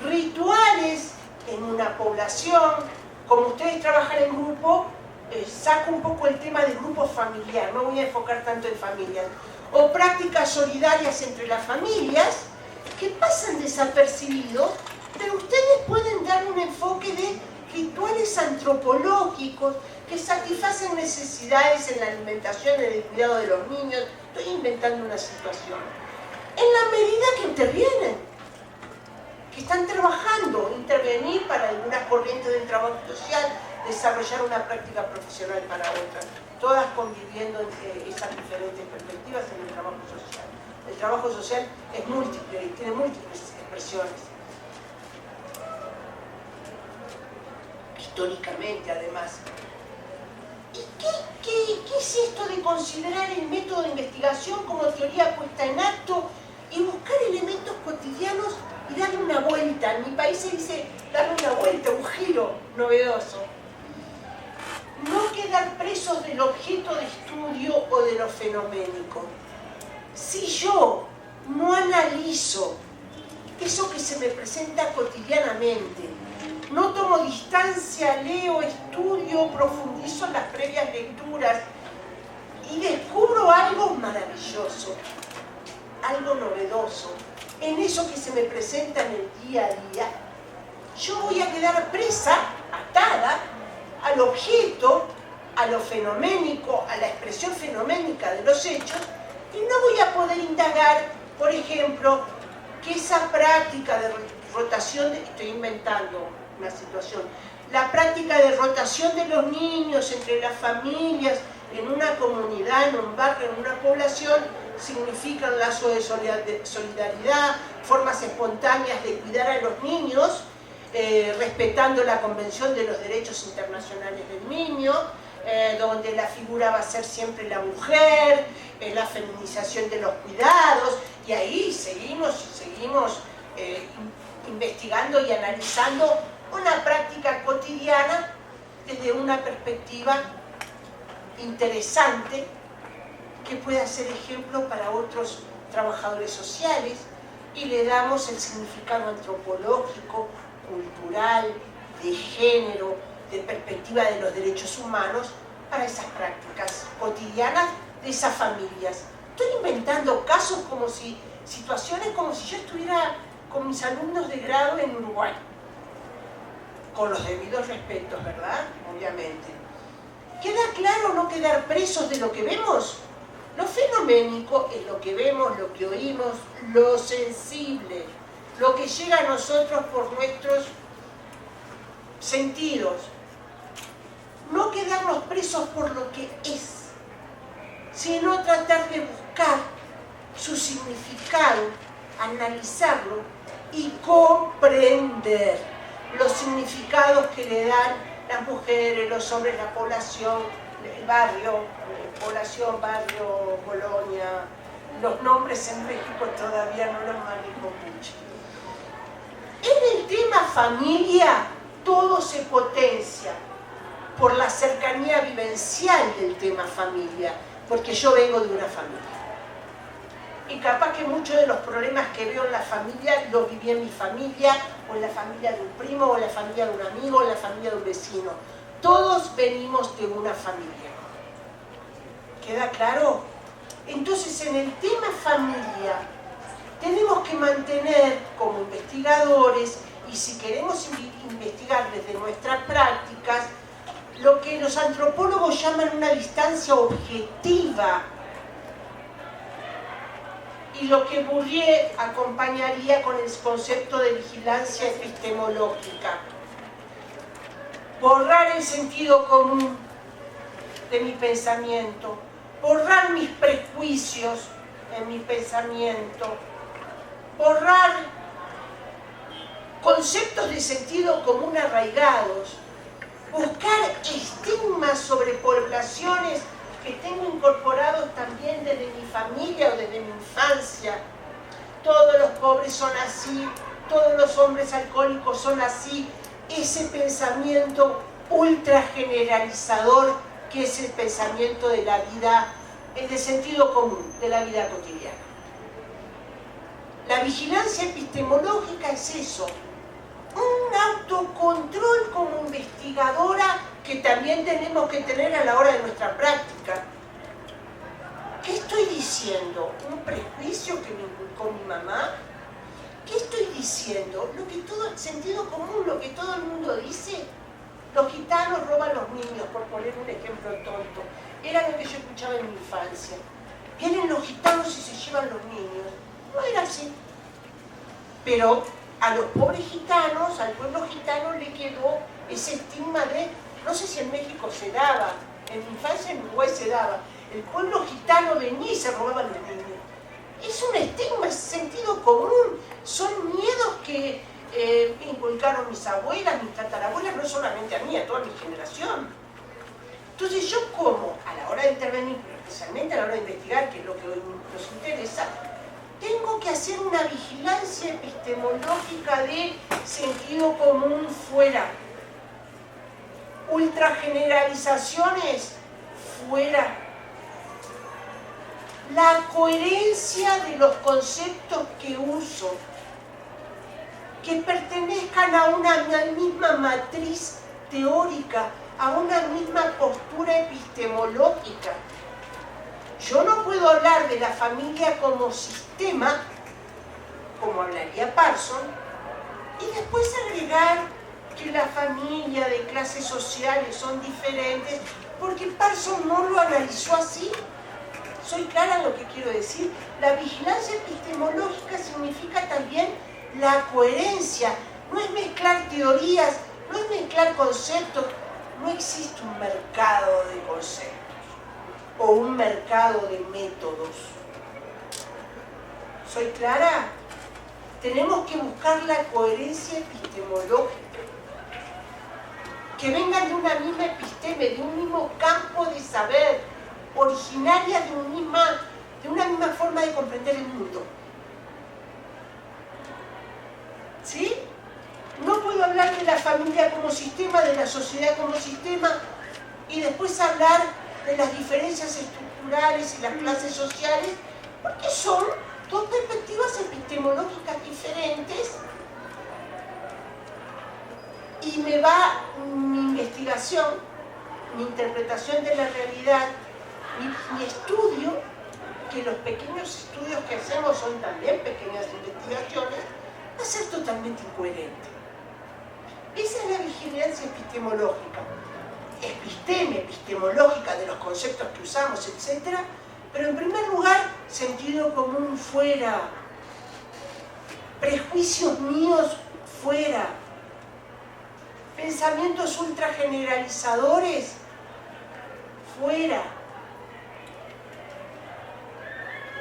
rituales en una población, como ustedes trabajan en grupo, saco un poco el tema del grupo familiar, no voy a enfocar tanto en familias, o prácticas solidarias entre las familias, que pasan desapercibidos, pero ustedes pueden dar un enfoque de rituales antropológicos que satisfacen necesidades en la alimentación, en el cuidado de los niños. Estoy inventando una situación. En la medida que intervienen, que están trabajando, intervenir para algunas corrientes del trabajo social, desarrollar una práctica profesional para otras, todas conviviendo entre esas diferentes perspectivas en el trabajo social. El trabajo social es múltiple y tiene múltiples expresiones. Históricamente, además. ¿Y qué es esto de considerar el método de investigación como teoría puesta en acto y buscar elementos cotidianos y darle una vuelta? En mi país se dice darle una vuelta, un giro novedoso. No quedar presos del objeto de estudio o de lo fenoménico. Si yo no analizo eso que se me presenta cotidianamente, no tomo distancia, leo, estudio, profundizo en las previas lecturas y descubro algo maravilloso, algo novedoso, en eso que se me presenta en el día a día, yo voy a quedar presa, atada al objeto, a lo fenoménico, a la expresión fenoménica de los hechos, y no voy a poder indagar, por ejemplo, que esa práctica de rotación, estoy inventando una situación, la práctica de rotación de los niños entre las familias, en una comunidad, en un barrio, en una población, significa un lazo de solidaridad, formas espontáneas de cuidar a los niños, respetando la Convención de los Derechos Internacionales del Niño, donde la figura va a ser siempre la mujer, la feminización de los cuidados, y ahí seguimos investigando y analizando una práctica cotidiana desde una perspectiva interesante que pueda ser ejemplo para otros trabajadores sociales, y le damos el significado antropológico, cultural, de género, de perspectiva de los derechos humanos para esas prácticas cotidianas de esas familias. Estoy inventando casos situaciones como si yo estuviera con mis alumnos de grado en Uruguay, con los debidos respetos, ¿verdad? Obviamente. ¿Queda claro no quedar presos de lo que vemos? Lo fenoménico es lo que vemos, lo que oímos, lo sensible, lo que llega a nosotros por nuestros sentidos. No quedarnos presos por lo que es, sino tratar de buscar su significado, analizarlo y comprender los significados que le dan las mujeres, los hombres, la población, el barrio, población, barrio, colonia. Los nombres en México todavía no los manejo mucho. En el tema familia, todo se potencia por la cercanía vivencial del tema familia, porque yo vengo de una familia. Y capaz que muchos de los problemas que veo en la familia los viví en mi familia, o en la familia de un primo, o en la familia de un amigo, o en la familia de un vecino. Todos venimos de una familia. ¿Queda claro? Entonces, en el tema familia, tenemos que mantener como investigadores, y si queremos investigar desde nuestras prácticas, lo que los antropólogos llaman una distancia objetiva, y lo que Bourdieu acompañaría con el concepto de vigilancia epistemológica. Borrar el sentido común de mi pensamiento, borrar mis prejuicios en mi pensamiento, borrar conceptos de sentido común arraigados, buscar estigmas sobre poblaciones que tengo incorporados también desde mi familia o desde mi infancia. Todos los pobres son así, todos los hombres alcohólicos son así. Ese pensamiento ultra generalizador que es el pensamiento de la vida, el de sentido común, de la vida cotidiana. La vigilancia epistemológica es eso, un autocontrol como investigadora que también tenemos que tener a la hora de nuestra práctica. ¿Qué estoy diciendo? ¿Un prejuicio que me inculcó mi mamá? ¿Qué estoy diciendo? Lo que todo, sentido común, lo que todo el mundo dice. Los gitanos roban los niños, por poner un ejemplo tonto. Era lo que yo escuchaba en mi infancia. Vienen los gitanos y se llevan los niños. No era así. Pero a los pobres gitanos, al pueblo gitano le quedó ese estigma de, no sé si en México se daba, en mi infancia en Uruguay se daba, el pueblo gitano venía y se robaban los niños. Es un estigma, es sentido común, son miedos que inculcaron mis abuelas, mis tatarabuelas, no solamente a mí, a toda mi generación. Entonces yo como, a la hora de intervenir, pero especialmente a la hora de investigar, que es lo que hoy nos interesa, tengo que hacer una vigilancia epistemológica de sentido común fuera. Ultrageneralizaciones fuera. La coherencia de los conceptos que uso, que pertenezcan a una misma matriz teórica, a una misma postura epistemológica. Yo no puedo hablar de la familia como sistema, como hablaría Parson, y después agregar que la familia de clases sociales son diferentes, porque Parson no lo analizó así. ¿Soy clara en lo que quiero decir? La vigilancia epistemológica significa también la coherencia. No es mezclar teorías, no es mezclar conceptos. No existe un mercado de conceptos o un mercado de métodos. ¿Soy clara? Tenemos que buscar la coherencia epistemológica. Que vengan de una misma episteme, de un mismo campo de saber, originaria de una misma forma de comprender el mundo. ¿Sí? No puedo hablar de la familia como sistema, de la sociedad como sistema, y después hablar de las diferencias estructurales y las clases sociales, porque son dos perspectivas epistemológicas diferentes. Y me va mi investigación, mi interpretación de la realidad, mi estudio, que los pequeños estudios que hacemos son también pequeñas investigaciones, va a ser totalmente incoherente. Esa es la vigilancia epistemológica. Epistemológica de los conceptos que usamos, etc. Pero en primer lugar, sentido común fuera. Prejuicios míos fuera. Pensamientos ultra generalizadores fuera.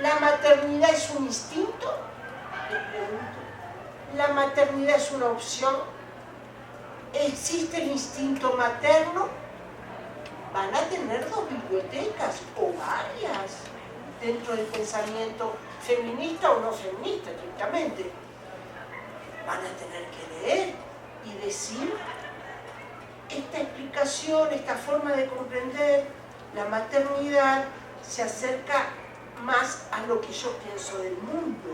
¿La maternidad es un instinto? Les pregunto. ¿La maternidad es una opción? ¿Existe el instinto materno? Van a tener dos bibliotecas o varias dentro del pensamiento feminista o no feminista, estrictamente. Van a tener que leer y decir esta explicación, esta forma de comprender la maternidad se acerca más a lo que yo pienso del mundo.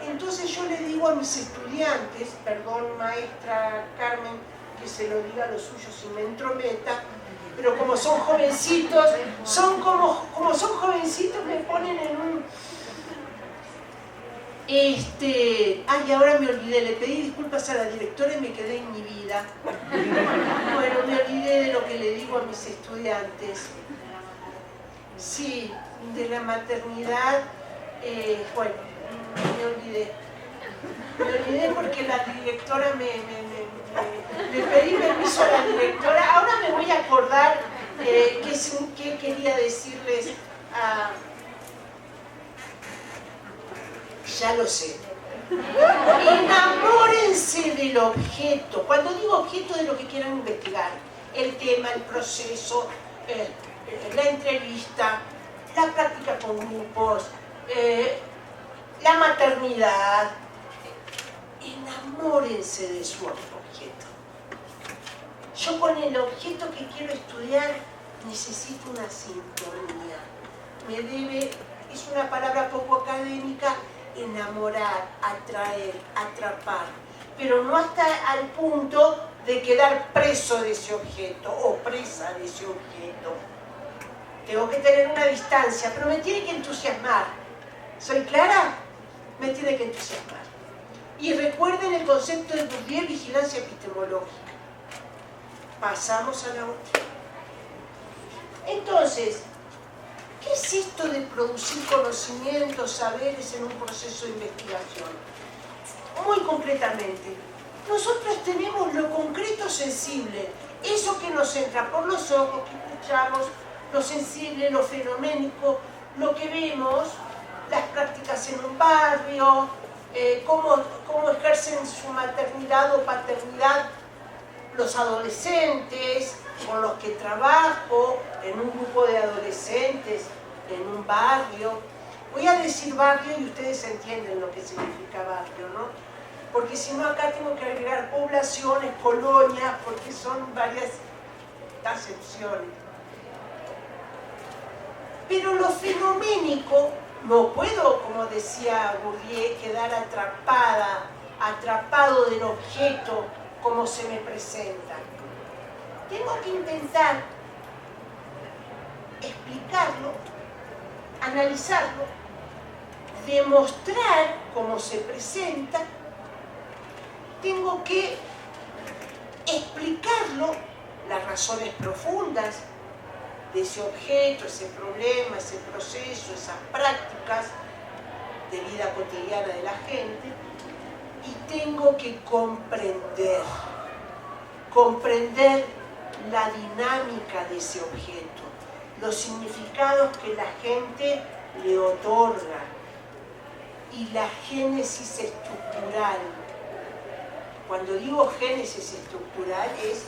Entonces yo le digo a mis estudiantes, perdón maestra Carmen, que se lo diga a los suyos y me entrometa, pero como son jovencitos, como son jovencitos me ponen en un... Ay, ahora me olvidé, le pedí disculpas a la directora y me quedé inhibida. Bueno, me olvidé de lo que le digo a mis estudiantes. Sí, de la maternidad, bueno, me olvidé. Me olvidé porque la directora le pedí permiso a la directora. Ahora me voy a acordar qué quería decirles a... Ya lo sé. Enamórense del objeto. Cuando digo objeto, de lo que quieran investigar. El tema, el proceso, la entrevista, la práctica con grupos, la maternidad. Enamórense de su objeto. Yo con el objeto que quiero estudiar necesito una sintonía. Es una palabra poco académica, enamorar, atraer, atrapar, pero no hasta al punto de quedar preso de ese objeto o presa de ese objeto. Tengo que tener una distancia, pero me tiene que entusiasmar. ¿Soy clara? Me tiene que entusiasmar. Y recuerden el concepto de Bourdieu, vigilancia epistemológica. Pasamos a la otra. Entonces, ¿qué es esto de producir conocimientos, saberes en un proceso de investigación? Muy concretamente, nosotros tenemos lo concreto sensible, eso que nos entra por los ojos, que escuchamos, lo sensible, lo fenoménico, lo que vemos, las prácticas en un barrio, cómo ejercen su maternidad o paternidad los adolescentes con los que trabajo, en un grupo de adolescentes, en un barrio. Voy a decir barrio y ustedes entienden lo que significa barrio, ¿no? Porque si no acá tengo que agregar poblaciones, colonias, porque son varias acepciones. Pero lo fenoménico, no puedo, como decía Bourdieu, quedar atrapado del objeto como se me presenta. Tengo que intentar explicarlo, analizarlo, demostrar cómo se presenta. Tengo que explicarlo, las razones profundas, de ese objeto, ese problema, ese proceso, esas prácticas de vida cotidiana de la gente, y tengo que comprender la dinámica de ese objeto, los significados que la gente le otorga y la génesis estructural. Cuando digo génesis estructural es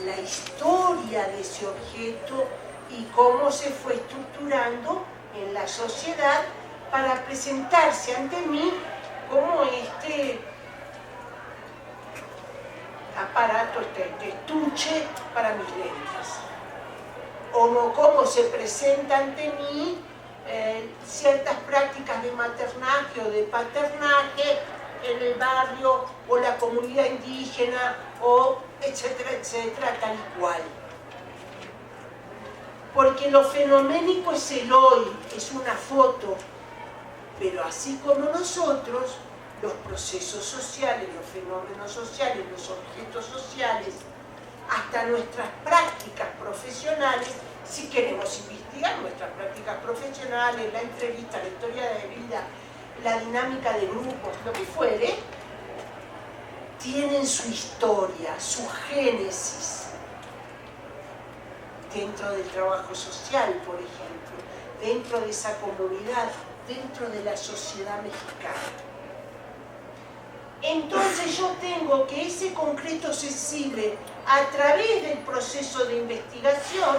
la historia de ese objeto y cómo se fue estructurando en la sociedad para presentarse ante mí como este aparato, este estuche para mis lentes. O no, cómo se presenta ante mí ciertas prácticas de maternaje o de paternaje en el barrio o la comunidad indígena o etcétera, etcétera, tal y cual. Porque lo fenoménico es el hoy, es una foto, pero así como nosotros, los procesos sociales, los fenómenos sociales, los objetos sociales, hasta nuestras prácticas profesionales, si queremos investigar nuestras prácticas profesionales, la entrevista, la historia de vida, la dinámica de grupos, lo que fuere, tienen su historia, su génesis dentro del trabajo social, por ejemplo, dentro de esa comunidad, dentro de la sociedad mexicana. Entonces yo tengo que ese concreto sensible, a través del proceso de investigación,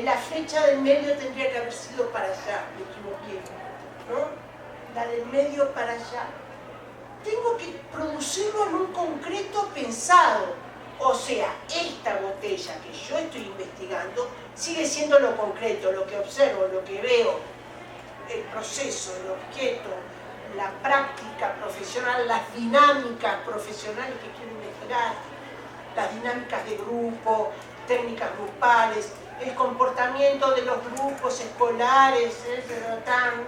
la flecha del medio tendría que haber sido para allá, me equivoqué, ¿no? La del medio para allá. Tengo que producirlo en un concreto pensado. O sea, esta botella que yo estoy investigando sigue siendo lo concreto, lo que observo, lo que veo, el proceso, el objeto, la práctica profesional, las dinámicas profesionales que quiero investigar, las dinámicas de grupo, técnicas grupales, el comportamiento de los grupos escolares,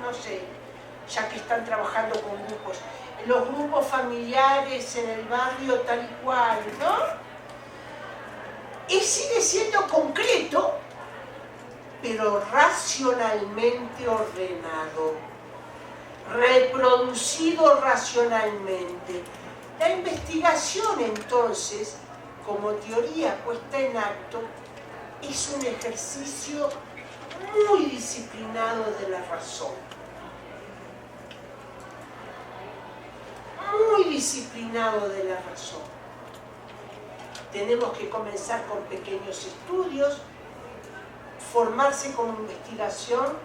no sé, ya que están trabajando con grupos, los grupos familiares en el barrio tal y cual, ¿no? Y sigue siendo concreto, pero racionalmente ordenado, reproducido racionalmente. La investigación, entonces, como teoría puesta en acto, es un ejercicio muy disciplinado de la razón. Muy disciplinado de la razón. Tenemos que comenzar con pequeños estudios. Formarse como investigación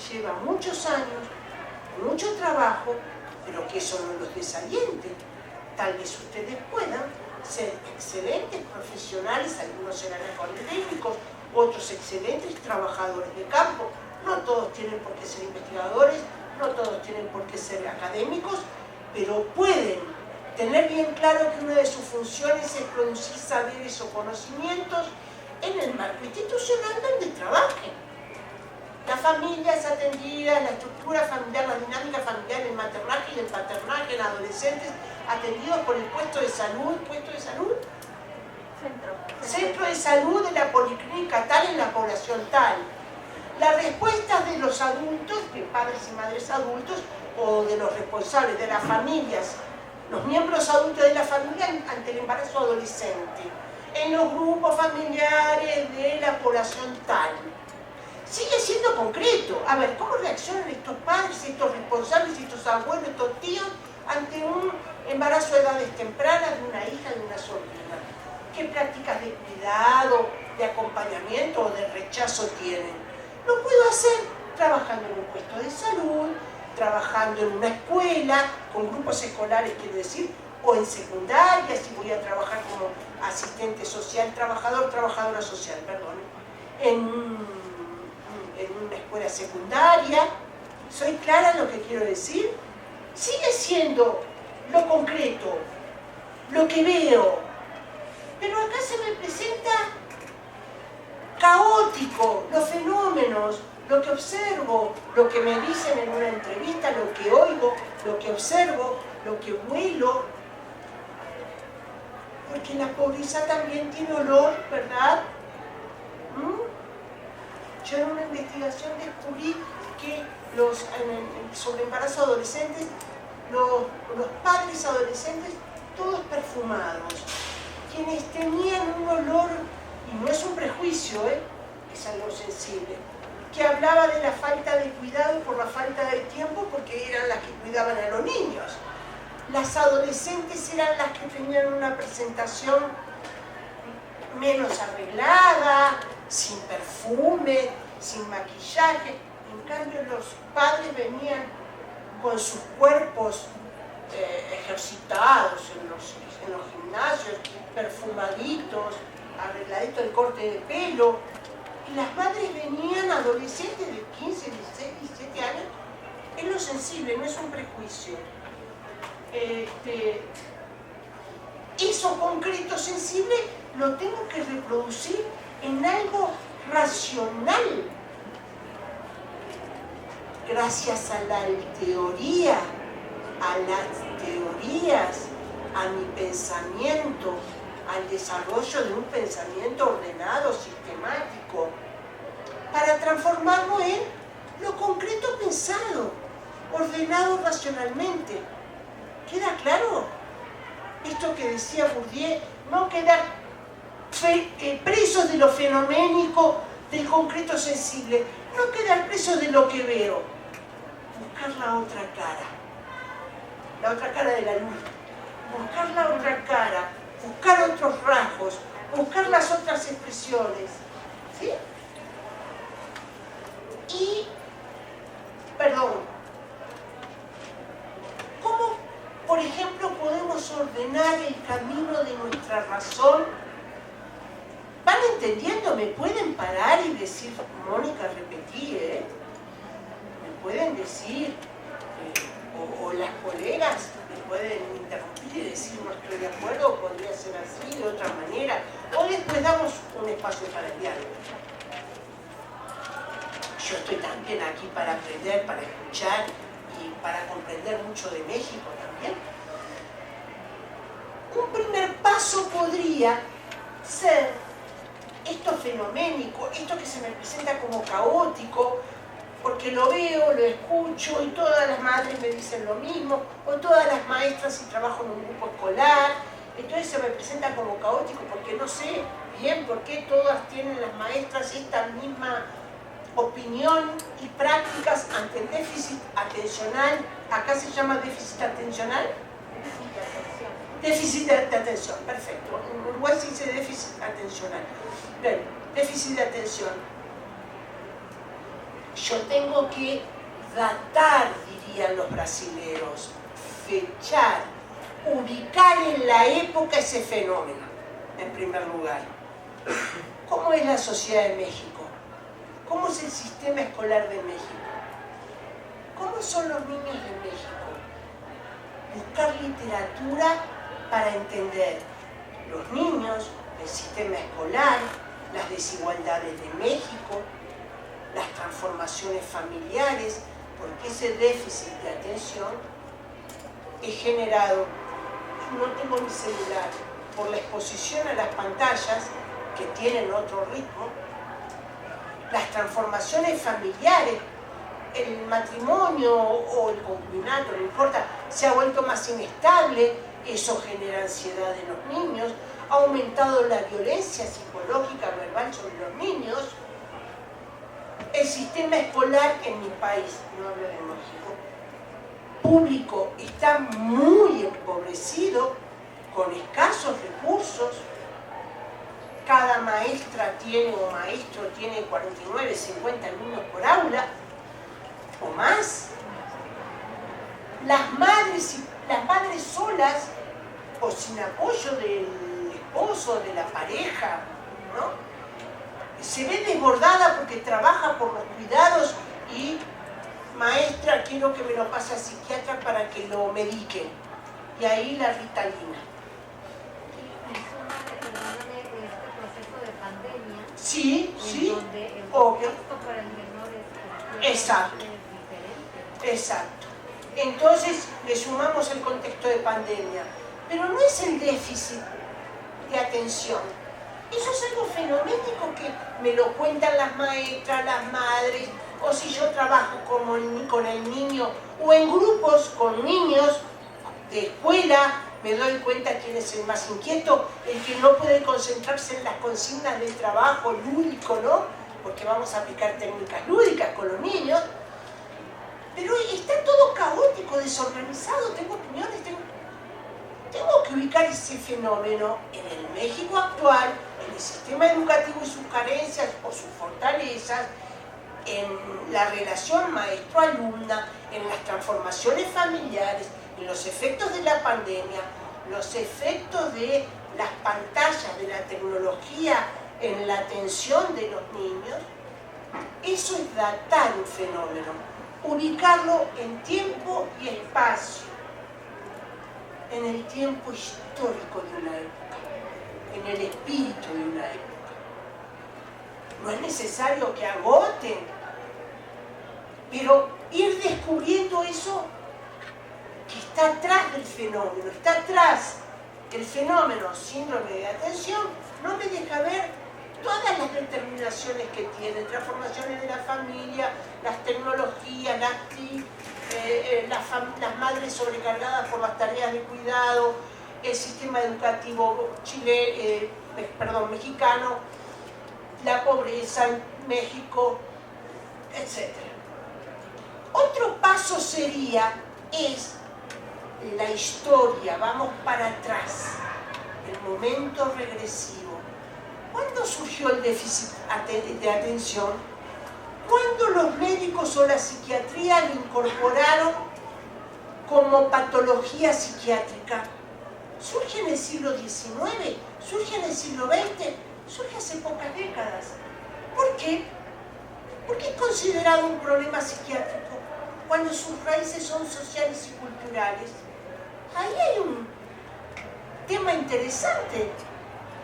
lleva muchos años, mucho trabajo, pero que eso no los desaliente. Tal vez ustedes puedan ser excelentes profesionales, algunos serán académicos, otros excelentes trabajadores de campo. No todos tienen por qué ser investigadores, no todos tienen por qué ser académicos, pero pueden tener bien claro que una de sus funciones es producir saberes o conocimientos en el marco institucional donde trabajen. La familia es atendida, la estructura familiar, la dinámica familiar, el maternaje y el paternaje en adolescentes atendidos por el puesto de salud, centro de salud de la policlínica tal en la población tal. Las respuestas de los adultos, de padres y madres adultos, o de los responsables de las familias, los miembros adultos de la familia ante el embarazo adolescente, en los grupos familiares de la población tal. Sigue siendo concreto. A ver, ¿cómo reaccionan estos padres, estos responsables, estos abuelos, estos tíos ante un embarazo a edades tempranas de una hija, de una sobrina? ¿Qué prácticas de cuidado, de acompañamiento o de rechazo tienen? Lo puedo hacer trabajando en un puesto de salud, trabajando en una escuela, con grupos escolares, quiero decir, o en secundaria, si voy a trabajar como asistente social, trabajadora social, perdón, en una escuela secundaria. ¿Soy clara en lo que quiero decir? Sigue siendo lo concreto, lo que veo, pero acá se me presenta caótico, los fenómenos, lo que observo, lo que me dicen en una entrevista, lo que oigo, lo que observo, lo que huelo. Porque la pobreza también tiene olor, ¿verdad? Yo en una investigación descubrí que sobre embarazo adolescentes, los padres adolescentes, todos perfumados, quienes tenían un olor, y no es un prejuicio, es algo sensible, que hablaba de la falta de cuidado por la falta de tiempo, porque eran las que cuidaban a los niños. Las adolescentes eran las que tenían una presentación menos arreglada, sin perfume, sin maquillaje. En cambio, los padres venían con sus cuerpos ejercitados en los gimnasios, perfumaditos, arregladitos el corte de pelo. Y las madres venían adolescentes de 15, 16, 17 años. Es lo sensible, no es un prejuicio. Eso concreto, sensible, lo tengo que reproducir en algo racional. Gracias a la teoría, a las teorías, a mi pensamiento, al desarrollo de un pensamiento ordenado, sistemático, para transformarlo en lo concreto pensado, ordenado racionalmente. ¿Queda claro? Esto que decía Bourdieu, no quedar presos de lo fenoménico, del concreto sensible, no quedar presos de lo que veo, buscar la otra cara de la luz, buscar la otra cara, buscar otros rasgos, buscar las otras expresiones, ¿sí? Y, ¿cómo, por ejemplo, podemos ordenar el camino de nuestra razón? ¿Van entendiendo? ¿Me pueden parar y decir, Mónica, repetí, ¿Me pueden decir, o las colegas me pueden interrumpir y decir, no estoy de acuerdo, podría ser así, de otra manera? O después damos un espacio para el diálogo. Yo estoy también aquí para aprender, para escuchar y para comprender mucho de México también. Un primer paso podría ser esto fenoménico, esto que se me presenta como caótico, porque lo veo, lo escucho y todas las madres me dicen lo mismo, o todas las maestras si trabajo en un grupo escolar, entonces se me presenta como caótico porque no sé bien por qué todas tienen las maestras esta misma opinión y prácticas ante el déficit atencional. Acá se llama déficit atencional. Déficit de atención, perfecto. En Uruguay se dice déficit atencional. Bien, déficit de atención. Yo tengo que datar, dirían los brasileros, fechar, ubicar en la época ese fenómeno, en primer lugar. ¿Cómo es la sociedad de México? ¿Cómo es el sistema escolar de México? ¿Cómo son los niños de México? Buscar literatura para entender los niños, el sistema escolar, las desigualdades de México, las transformaciones familiares, porque ese déficit de atención es generado, no tengo mi celular, por la exposición a las pantallas, que tienen otro ritmo, las transformaciones familiares, el matrimonio o el concubinato, no importa, se ha vuelto más inestable, eso genera ansiedad en los niños, ha aumentado la violencia psicológica verbal sobre los niños. El sistema escolar en mi país, no hablo de México, público, está muy empobrecido, con escasos recursos. Cada maestra tiene o maestro tiene 49, 50 alumnos por aula o más. Las madres solas o sin apoyo del esposo, de la pareja, ¿no? Se ve desbordada porque trabaja por los cuidados y maestra, quiero que me lo pase al psiquiatra para que lo medique. Y ahí la Ritalina. Sí, sí, obvio. Exacto, exacto. Entonces le sumamos el contexto de pandemia. Pero no es el déficit de atención, Eso es algo fenoménico que me lo cuentan las maestras, las madres, o si yo trabajo con el niño o en grupos con niños de escuela, me doy cuenta quién es el más inquieto, el que no puede concentrarse en las consignas del trabajo lúdico, ¿no? Porque vamos a aplicar técnicas lúdicas con los niños. Pero está todo caótico, desorganizado, tengo opiniones, tengo que ubicar ese fenómeno en el México actual, en el sistema educativo y sus carencias o sus fortalezas, en la relación maestro-alumna, en las transformaciones familiares, en los efectos de la pandemia, los efectos de las pantallas, de la tecnología en la atención de los niños. Eso es datar un fenómeno, ubicarlo en tiempo y espacio, en el tiempo histórico de una época, en el espíritu de una época. No es necesario que agoten, pero ir descubriendo eso que está atrás del fenómeno, está atrás el fenómeno síndrome de atención, no me deja ver todas las determinaciones que tiene, transformaciones de la familia, las tecnologías, las madres sobrecargadas por las tareas de cuidado, el sistema educativo mexicano, la pobreza en México, etc. Otro paso es la historia, vamos para atrás, el momento regresivo. ¿Cuándo surgió el déficit de atención? ¿Cuándo los médicos o la psiquiatría lo incorporaron como patología psiquiátrica? ¿Surge en el siglo XIX? ¿Surge en el siglo XX? Surge hace pocas décadas. ¿Por qué? Porque es considerado un problema psiquiátrico cuando sus raíces son sociales y culturales. Ahí hay un tema interesante.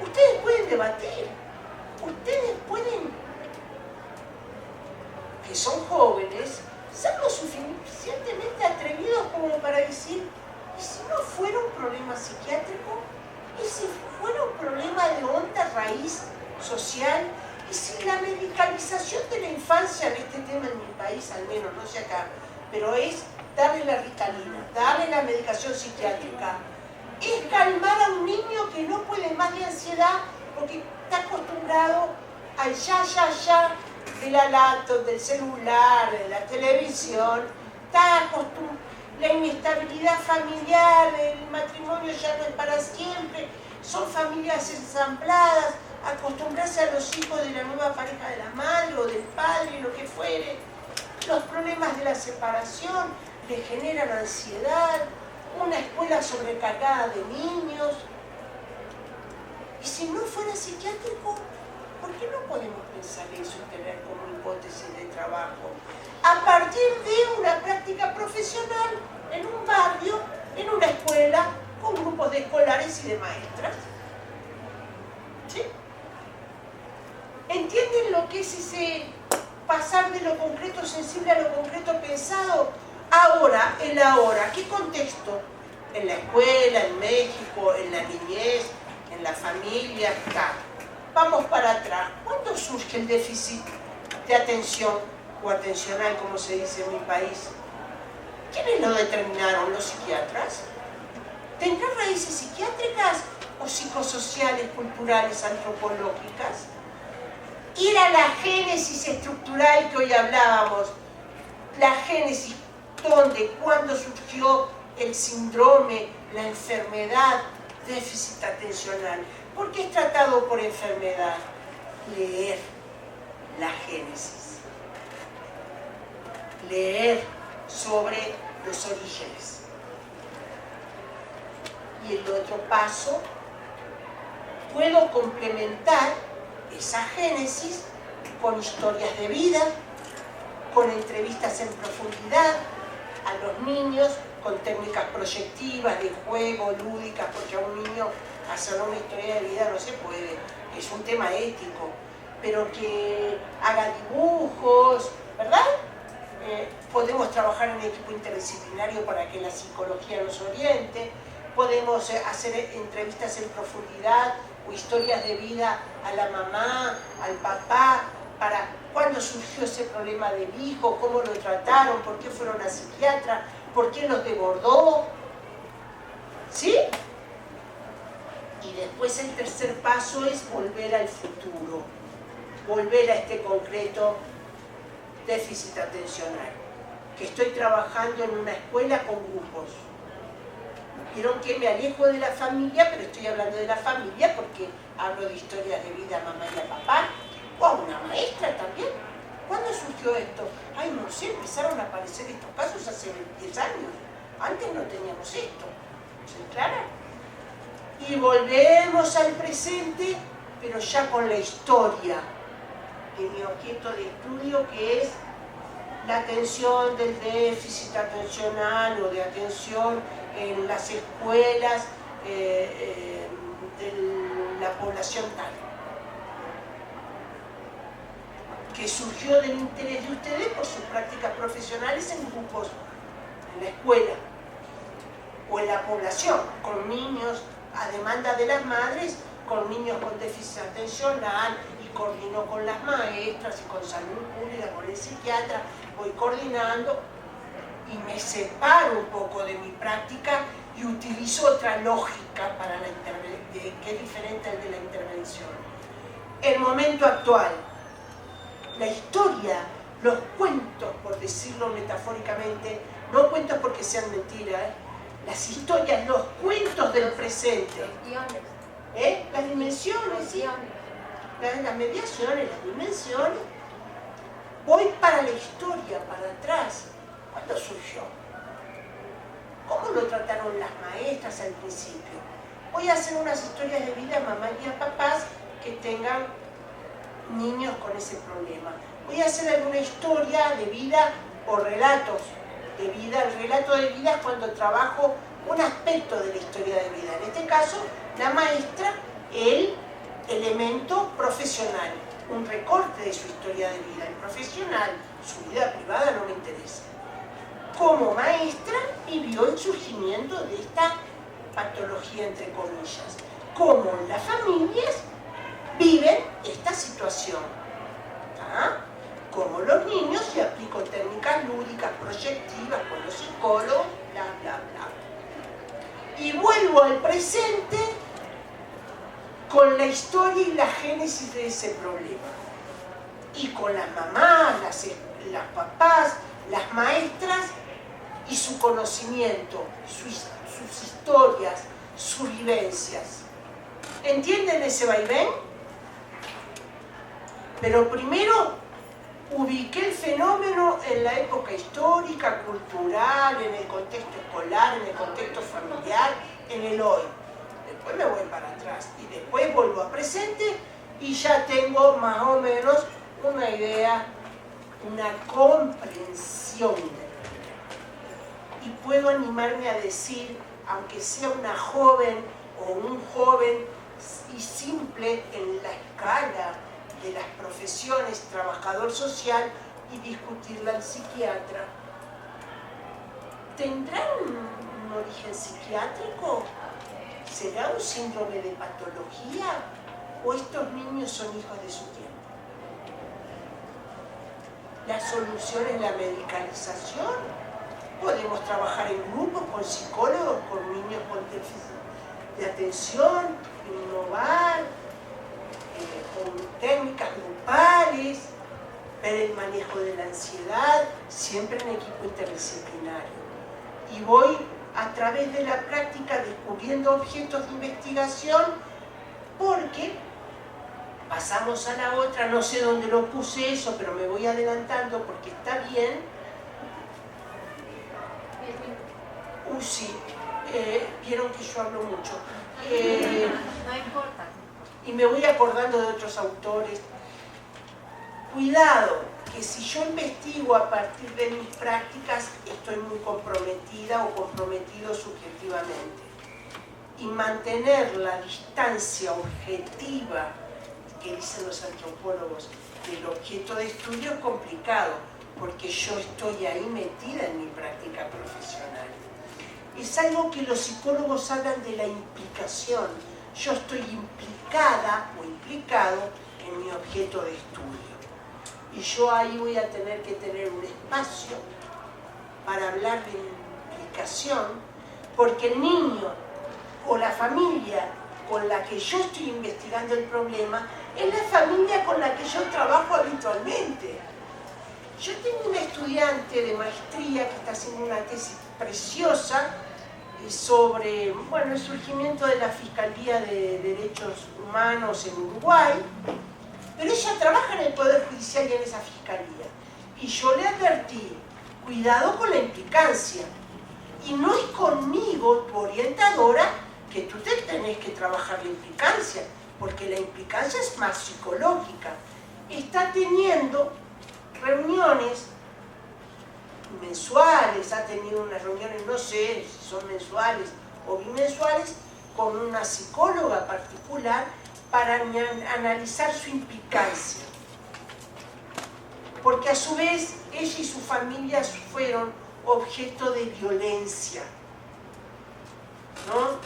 Ustedes pueden debatir, ustedes pueden, que son jóvenes, ser lo suficientemente atrevidos como para decir, ¿y si no fuera un problema psiquiátrico? ¿Y si fuera un problema de honda raíz social? ¿Y si la medicalización de la infancia en este tema en mi país, al menos, no sé acá, pero es darle la Ritalina, darle la medicación psiquiátrica, es calmar a un niño que no puede más de ansiedad porque está acostumbrado al ya de la laptop, del celular, de la televisión, está acostumbrado, la inestabilidad familiar, el matrimonio ya no es para siempre, son familias ensambladas, acostumbrarse a los hijos de la nueva pareja de la madre o del padre, lo que fuere, los problemas de la separación le generan ansiedad, una escuela sobrecargada de niños. Y si no fuera psiquiátrico, ¿por qué no podemos pensar eso y tener como hipótesis de trabajo? A partir de una práctica profesional en un barrio, en una escuela, con grupos de escolares y de maestras. ¿Sí? ¿Entienden lo que es ese pasar de lo concreto sensible a lo concreto pensado? Ahora, ¿qué contexto? En la escuela, en México, en la niñez, en la familia, está. Vamos para atrás. ¿Cuándo surge el déficit de atención o atencional, como se dice en mi país? ¿Quiénes lo determinaron? ¿Los psiquiatras? ¿Tendrá raíces psiquiátricas o psicosociales, culturales, antropológicas? Ir a la génesis estructural que hoy hablábamos, la génesis, ¿dónde? ¿Cuándo surgió el síndrome, la enfermedad, déficit atencional? ¿Por qué es tratado por enfermedad? Leer la génesis, leer sobre los orígenes. Y el otro paso, puedo complementar esa génesis con historias de vida, con entrevistas en profundidad a los niños, con técnicas proyectivas, de juego, lúdicas, porque a un niño hacer una historia de vida no se puede, es un tema ético, pero que haga dibujos, ¿verdad? Podemos trabajar en equipo interdisciplinario para que la psicología nos oriente, podemos hacer entrevistas en profundidad o historias de vida a la mamá, al papá, para cuándo surgió ese problema del hijo, cómo lo trataron, por qué fueron a psiquiatra, por qué los desbordó. ¿Sí? Y después el tercer paso es volver al futuro, volver a este concreto déficit atencional, que estoy trabajando en una escuela con grupos. Vieron que me alejo de la familia, pero estoy hablando de la familia porque hablo de historias de vida a mamá y a papá, o a una maestra también. ¿Cuándo surgió esto? Ay, no sé, empezaron a aparecer estos casos hace 10 años. Antes no teníamos esto. ¿Se aclara? Y volvemos al presente, pero ya con la historia de mi objeto de estudio, que es la atención del déficit atencional o de atención en las escuelas de la población tal, que surgió del interés de ustedes por sus prácticas profesionales en grupos, en la escuela o en la población, con niños a demanda de las madres, con niños con déficit atencional, y coordino con las maestras y con salud pública, con el psiquiatra, voy coordinando y me separo un poco de mi práctica y utilizo otra lógica para la intervención, que es diferente al de la intervención. El momento actual, la historia, los cuentos, por decirlo metafóricamente, no cuentos porque sean mentiras, las historias, los cuentos del presente. Las dimensiones, ¿sí? Las mediaciones, las dimensiones. Voy para la historia, para atrás. ¿Cuándo surgió? ¿Cómo lo trataron las maestras al principio? Voy a hacer unas historias de vida a mamá y a papás que tengan niños con ese problema. Voy a hacer alguna historia de vida o relatos de vida. El relato de vida es cuando trabajo un aspecto de la historia de vida. En este caso, la maestra, el elemento profesional, un recorte de su historia de vida. El profesional, su vida privada no me interesa. Como maestra vivió el surgimiento de esta patología, entre comillas. Cómo las familias viven esta situación. ¿Ah? Como los niños, y aplico técnicas lúdicas, proyectivas, con los psicólogos, bla, bla, bla. Y vuelvo al presente con la historia y la génesis de ese problema. Y con las mamás, las papás, las maestras, y su conocimiento, sus historias, sus vivencias. ¿Entienden ese vaivén? Pero primero ubiqué el fenómeno en la época histórica, cultural, en el contexto escolar, en el contexto familiar, en el hoy. Después me voy para atrás y después vuelvo a presente y ya tengo más o menos una idea, una comprensión. Y puedo animarme a decir, aunque sea una joven o un joven y simple en la escala de las profesiones, trabajador social, y discutirla al psiquiatra. ¿Tendrá un origen psiquiátrico? ¿Será un síndrome de patología? ¿O estos niños son hijos de su tiempo? ¿La solución es la medicalización? Podemos trabajar en grupos con psicólogos, con niños con déficit de atención, innovar, con técnicas grupales, ver el manejo de la ansiedad, siempre en equipo interdisciplinario. Y voy a través de la práctica descubriendo objetos de investigación, porque pasamos a la otra, no sé dónde lo puse eso, pero me voy adelantando porque está bien. Sí, vieron que yo hablo mucho. No importa. Y me voy acordando de otros autores. Cuidado, que si yo investigo a partir de mis prácticas, estoy muy comprometida o comprometido subjetivamente. Y mantener la distancia objetiva, que dicen los antropólogos, del objeto de estudio es complicado, porque yo estoy ahí metida en mi práctica profesional. es algo que los psicólogos hablan de la implicación. Yo estoy implicada o implicado en mi objeto de estudio. Y yo ahí voy a tener que tener un espacio para hablar de implicación, porque el niño o la familia con la que yo estoy investigando el problema es la familia con la que yo trabajo habitualmente. Yo tengo un estudiante de maestría que está haciendo una tesis preciosa sobre, bueno, el surgimiento de la Fiscalía de Derechos Humanos en Uruguay, pero ella trabaja en el Poder Judicial y en esa Fiscalía. Y yo le advertí, cuidado con la implicancia. Y no es conmigo, tu orientadora, que tú te tenés que trabajar la implicancia, porque la implicancia es más psicológica. Está teniendo reuniones mensuales, ha tenido unas reuniones, no sé si son mensuales o bimensuales, con una psicóloga particular para analizar su implicancia. Porque a su vez ella y su familia fueron objeto de violencia, ¿no?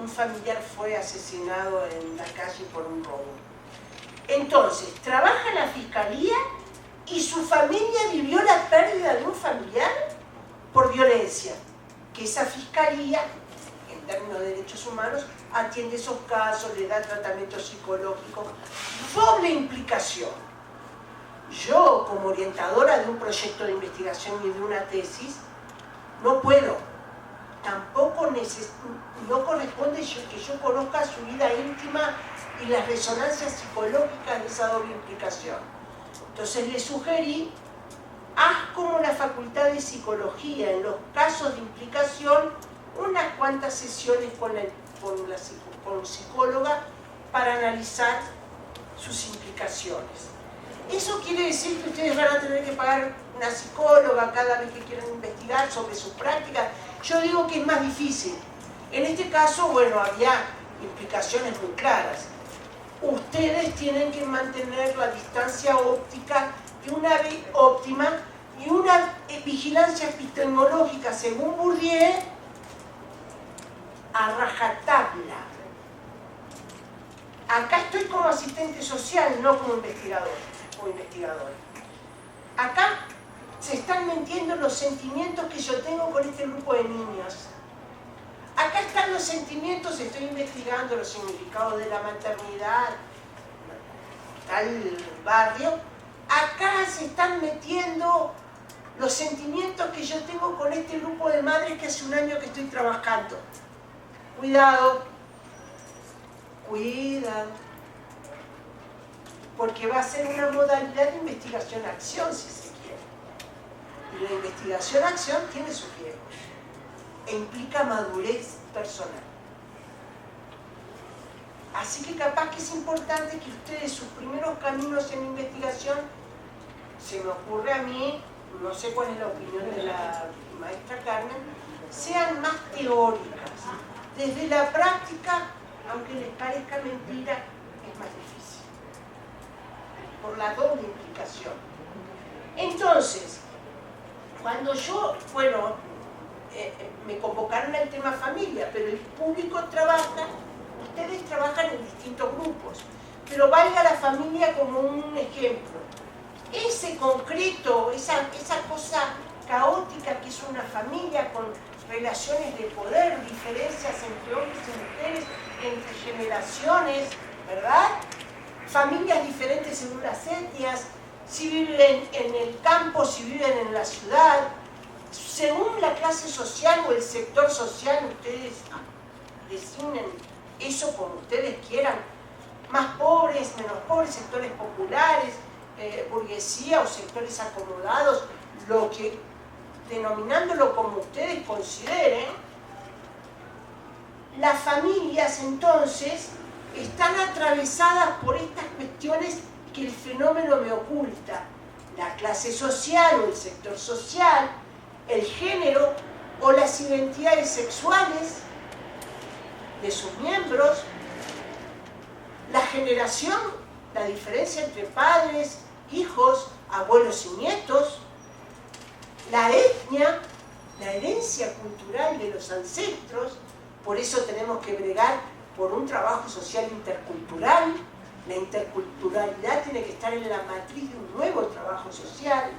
Un familiar fue asesinado en la calle por un robo. Entonces, trabaja la fiscalía y su familia vivió la pérdida de un familiar por violencia, que esa fiscalía, en términos de derechos humanos, atiende esos casos, le da tratamiento psicológico. Doble implicación. Yo, como orientadora de un proyecto de investigación y de una tesis, no puedo, tampoco no corresponde que yo conozca su vida íntima y las resonancias psicológicas de esa doble implicación. Entonces le sugerí, haz como la Facultad de Psicología, en los casos de implicación, unas cuantas sesiones con psicóloga para analizar sus implicaciones. Eso quiere decir que ustedes van a tener que pagar una psicóloga cada vez que quieran investigar sobre sus prácticas. Yo digo que es más difícil. En este caso, bueno, había implicaciones muy claras. Ustedes tienen que mantener la distancia óptima y una vigilancia epistemológica, según Bourdieu, a rajatabla. Acá estoy como asistente social, no como investigador o investigadora. Acá se están mintiendo los sentimientos que yo tengo con este grupo de niños. Acá están los sentimientos, estoy investigando los significados de la maternidad, tal barrio. Acá se están metiendo los sentimientos que yo tengo con este grupo de madres que hace un año que estoy trabajando. Cuidado, cuidado, porque va a ser una modalidad de investigación-acción, si se quiere. Y la investigación-acción tiene sus riesgos e implica madurez personal. Así que capaz que es importante que ustedes, sus primeros caminos en investigación, se me ocurre a mí, no sé cuál es la opinión de la maestra Carmen, sean más teóricas. Desde la práctica, aunque les parezca mentira, es más difícil, por la doble implicación. Entonces, cuando yo, bueno, me convocaron al tema familia, pero el público trabaja, ustedes trabajan en distintos grupos, pero valga la familia como un ejemplo. Ese concreto, esa cosa caótica que es una familia con relaciones de poder, diferencias entre hombres y mujeres, entre generaciones, ¿verdad? Familias diferentes según las etnias, si viven en el campo, si viven en la ciudad, según la clase social o el sector social, ustedes designen eso como ustedes quieran, más pobres, menos pobres, sectores populares, burguesía o sectores acomodados, denominándolo como ustedes consideren. Las familias entonces están atravesadas por estas cuestiones que el fenómeno me oculta: la clase social o el sector social, el género o las identidades sexuales de sus miembros, la generación, la diferencia entre padres, hijos, abuelos y nietos, la etnia, la herencia cultural de los ancestros. Por eso tenemos que bregar por un trabajo social intercultural. La interculturalidad tiene que estar en la matriz de un nuevo trabajo social.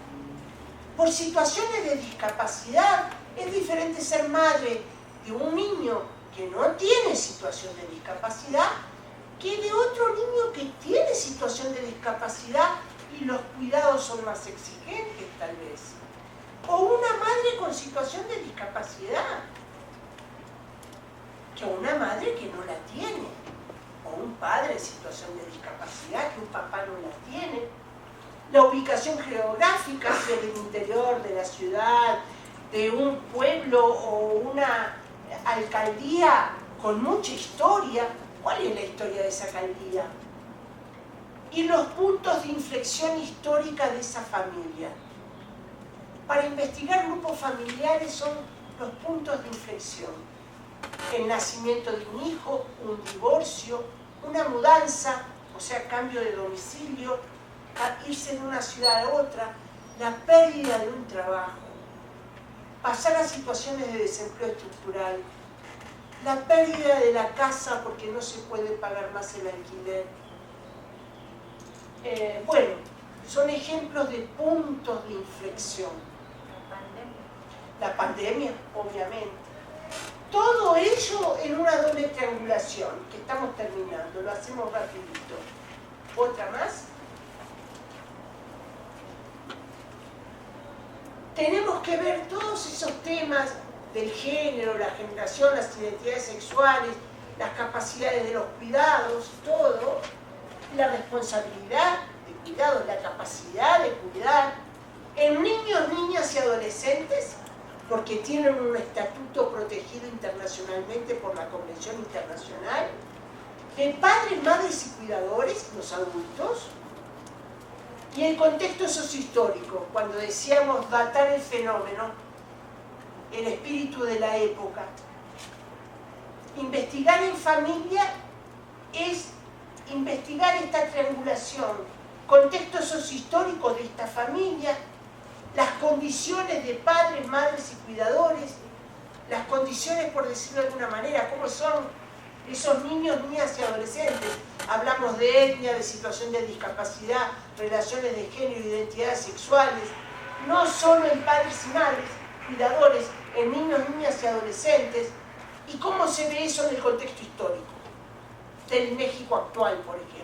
Por situaciones de discapacidad, es diferente ser madre de un niño que no tiene situación de discapacidad que de otro niño que tiene situación de discapacidad y los cuidados son más exigentes tal vez. O una madre con situación de discapacidad que una madre que no la tiene. O un padre en situación de discapacidad que un papá no la tiene. La ubicación geográfica, si es del interior de la ciudad, de un pueblo o una alcaldía con mucha historia. ¿Cuál es la historia de esa alcaldía? Y los puntos de inflexión histórica de esa familia. Para investigar grupos familiares son los puntos de inflexión. El nacimiento de un hijo, un divorcio, una mudanza, o sea, cambio de domicilio, a irse de una ciudad a otra, la pérdida de un trabajo, pasar a situaciones de desempleo estructural, la pérdida de la casa porque no se puede pagar más el alquiler. Bueno, son ejemplos de puntos de inflexión. La pandemia, obviamente. Todo ello en una doble triangulación, que estamos terminando, lo hacemos rapidito. ¿Otra más? Tenemos que ver todos esos temas del género, la generación, las identidades sexuales, las capacidades de los cuidados, todo, la responsabilidad de cuidados, la capacidad de cuidar, en niños, niñas y adolescentes, porque tienen un estatuto protegido internacionalmente por la Convención Internacional, de padres, madres y cuidadores, los adultos, y el contexto sociohistórico, cuando decíamos datar el fenómeno, el espíritu de la época. Investigar en familia es investigar esta triangulación, contexto sociohistórico de esta familia, las condiciones de padres, madres y cuidadores, las condiciones, por decirlo de alguna manera, cómo son esos niños, niñas y adolescentes. Hablamos de etnia, de situación de discapacidad, relaciones de género, identidades sexuales, no solo en padres y madres, cuidadores, en niños, niñas y adolescentes, y cómo se ve eso en el contexto histórico del México actual, por ejemplo.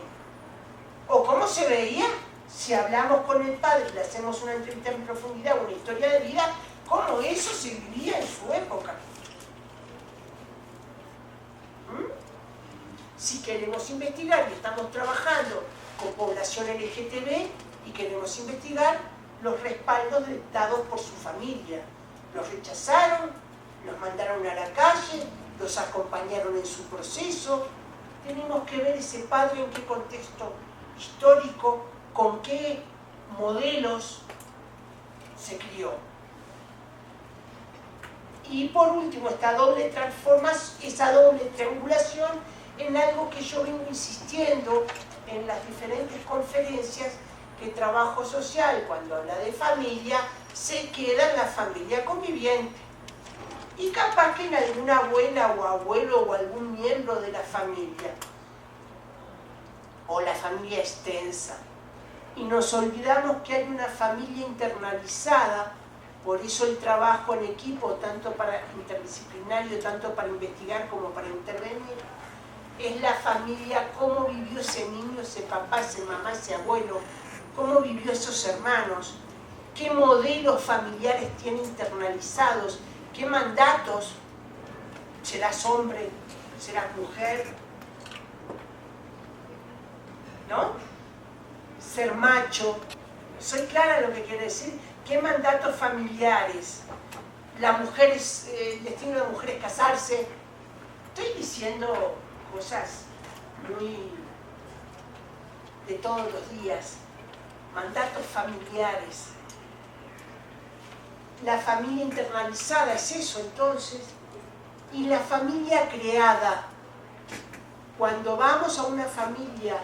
O cómo se veía si hablamos con el padre y le hacemos una entrevista en profundidad, una historia de vida, cómo eso se vivía en su época. Si queremos investigar y estamos trabajando con población LGTB y queremos investigar los respaldos dados por su familia. Los rechazaron, los mandaron a la calle, los acompañaron en su proceso. Tenemos que ver ese padre en qué contexto histórico, con qué modelos se crió. Y por último, esa doble triangulación en algo que yo vengo insistiendo en las diferentes conferencias, que trabajo social, cuando habla de familia, se queda en la familia conviviente. Y capaz que en alguna abuela o abuelo o algún miembro de la familia, o la familia extensa. Y nos olvidamos que hay una familia internalizada, por eso el trabajo en equipo, tanto para interdisciplinario, tanto para investigar como para intervenir, es la familia, cómo vivió ese niño, ese papá, ese mamá, ese abuelo, cómo vivió esos hermanos, qué modelos familiares tiene internalizados, qué mandatos, serás hombre, serás mujer, ¿no? Ser macho, soy clara en lo que quiere decir, qué mandatos familiares, la mujer es, el destino de la mujer es casarse, estoy diciendo cosas muy de todos los días, mandatos familiares. La familia internalizada es eso entonces, y la familia creada. Cuando vamos a una familia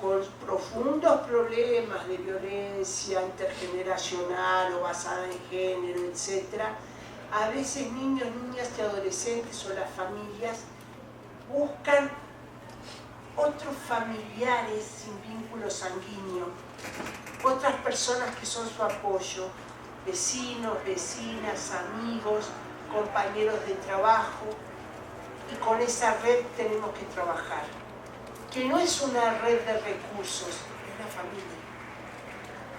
con profundos problemas de violencia intergeneracional o basada en género, etc., a veces niños, niñas y adolescentes o las familias buscan otros familiares sin vínculo sanguíneo, otras personas que son su apoyo, vecinos, vecinas, amigos, compañeros de trabajo, y con esa red tenemos que trabajar, que no es una red de recursos, es la familia.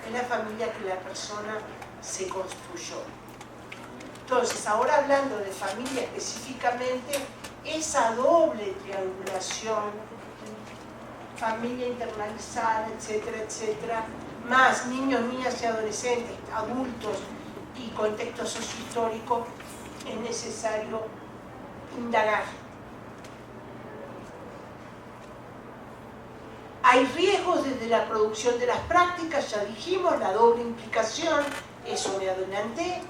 Es la familia que la persona se construyó. Entonces, ahora hablando de familia específicamente, esa doble triangulación, familia internalizada, etcétera, etcétera, más niños, niñas y adolescentes, adultos y contexto sociohistórico, es necesario indagar. Hay riesgos desde la producción de las prácticas, ya dijimos, la doble implicación, eso me adelanté.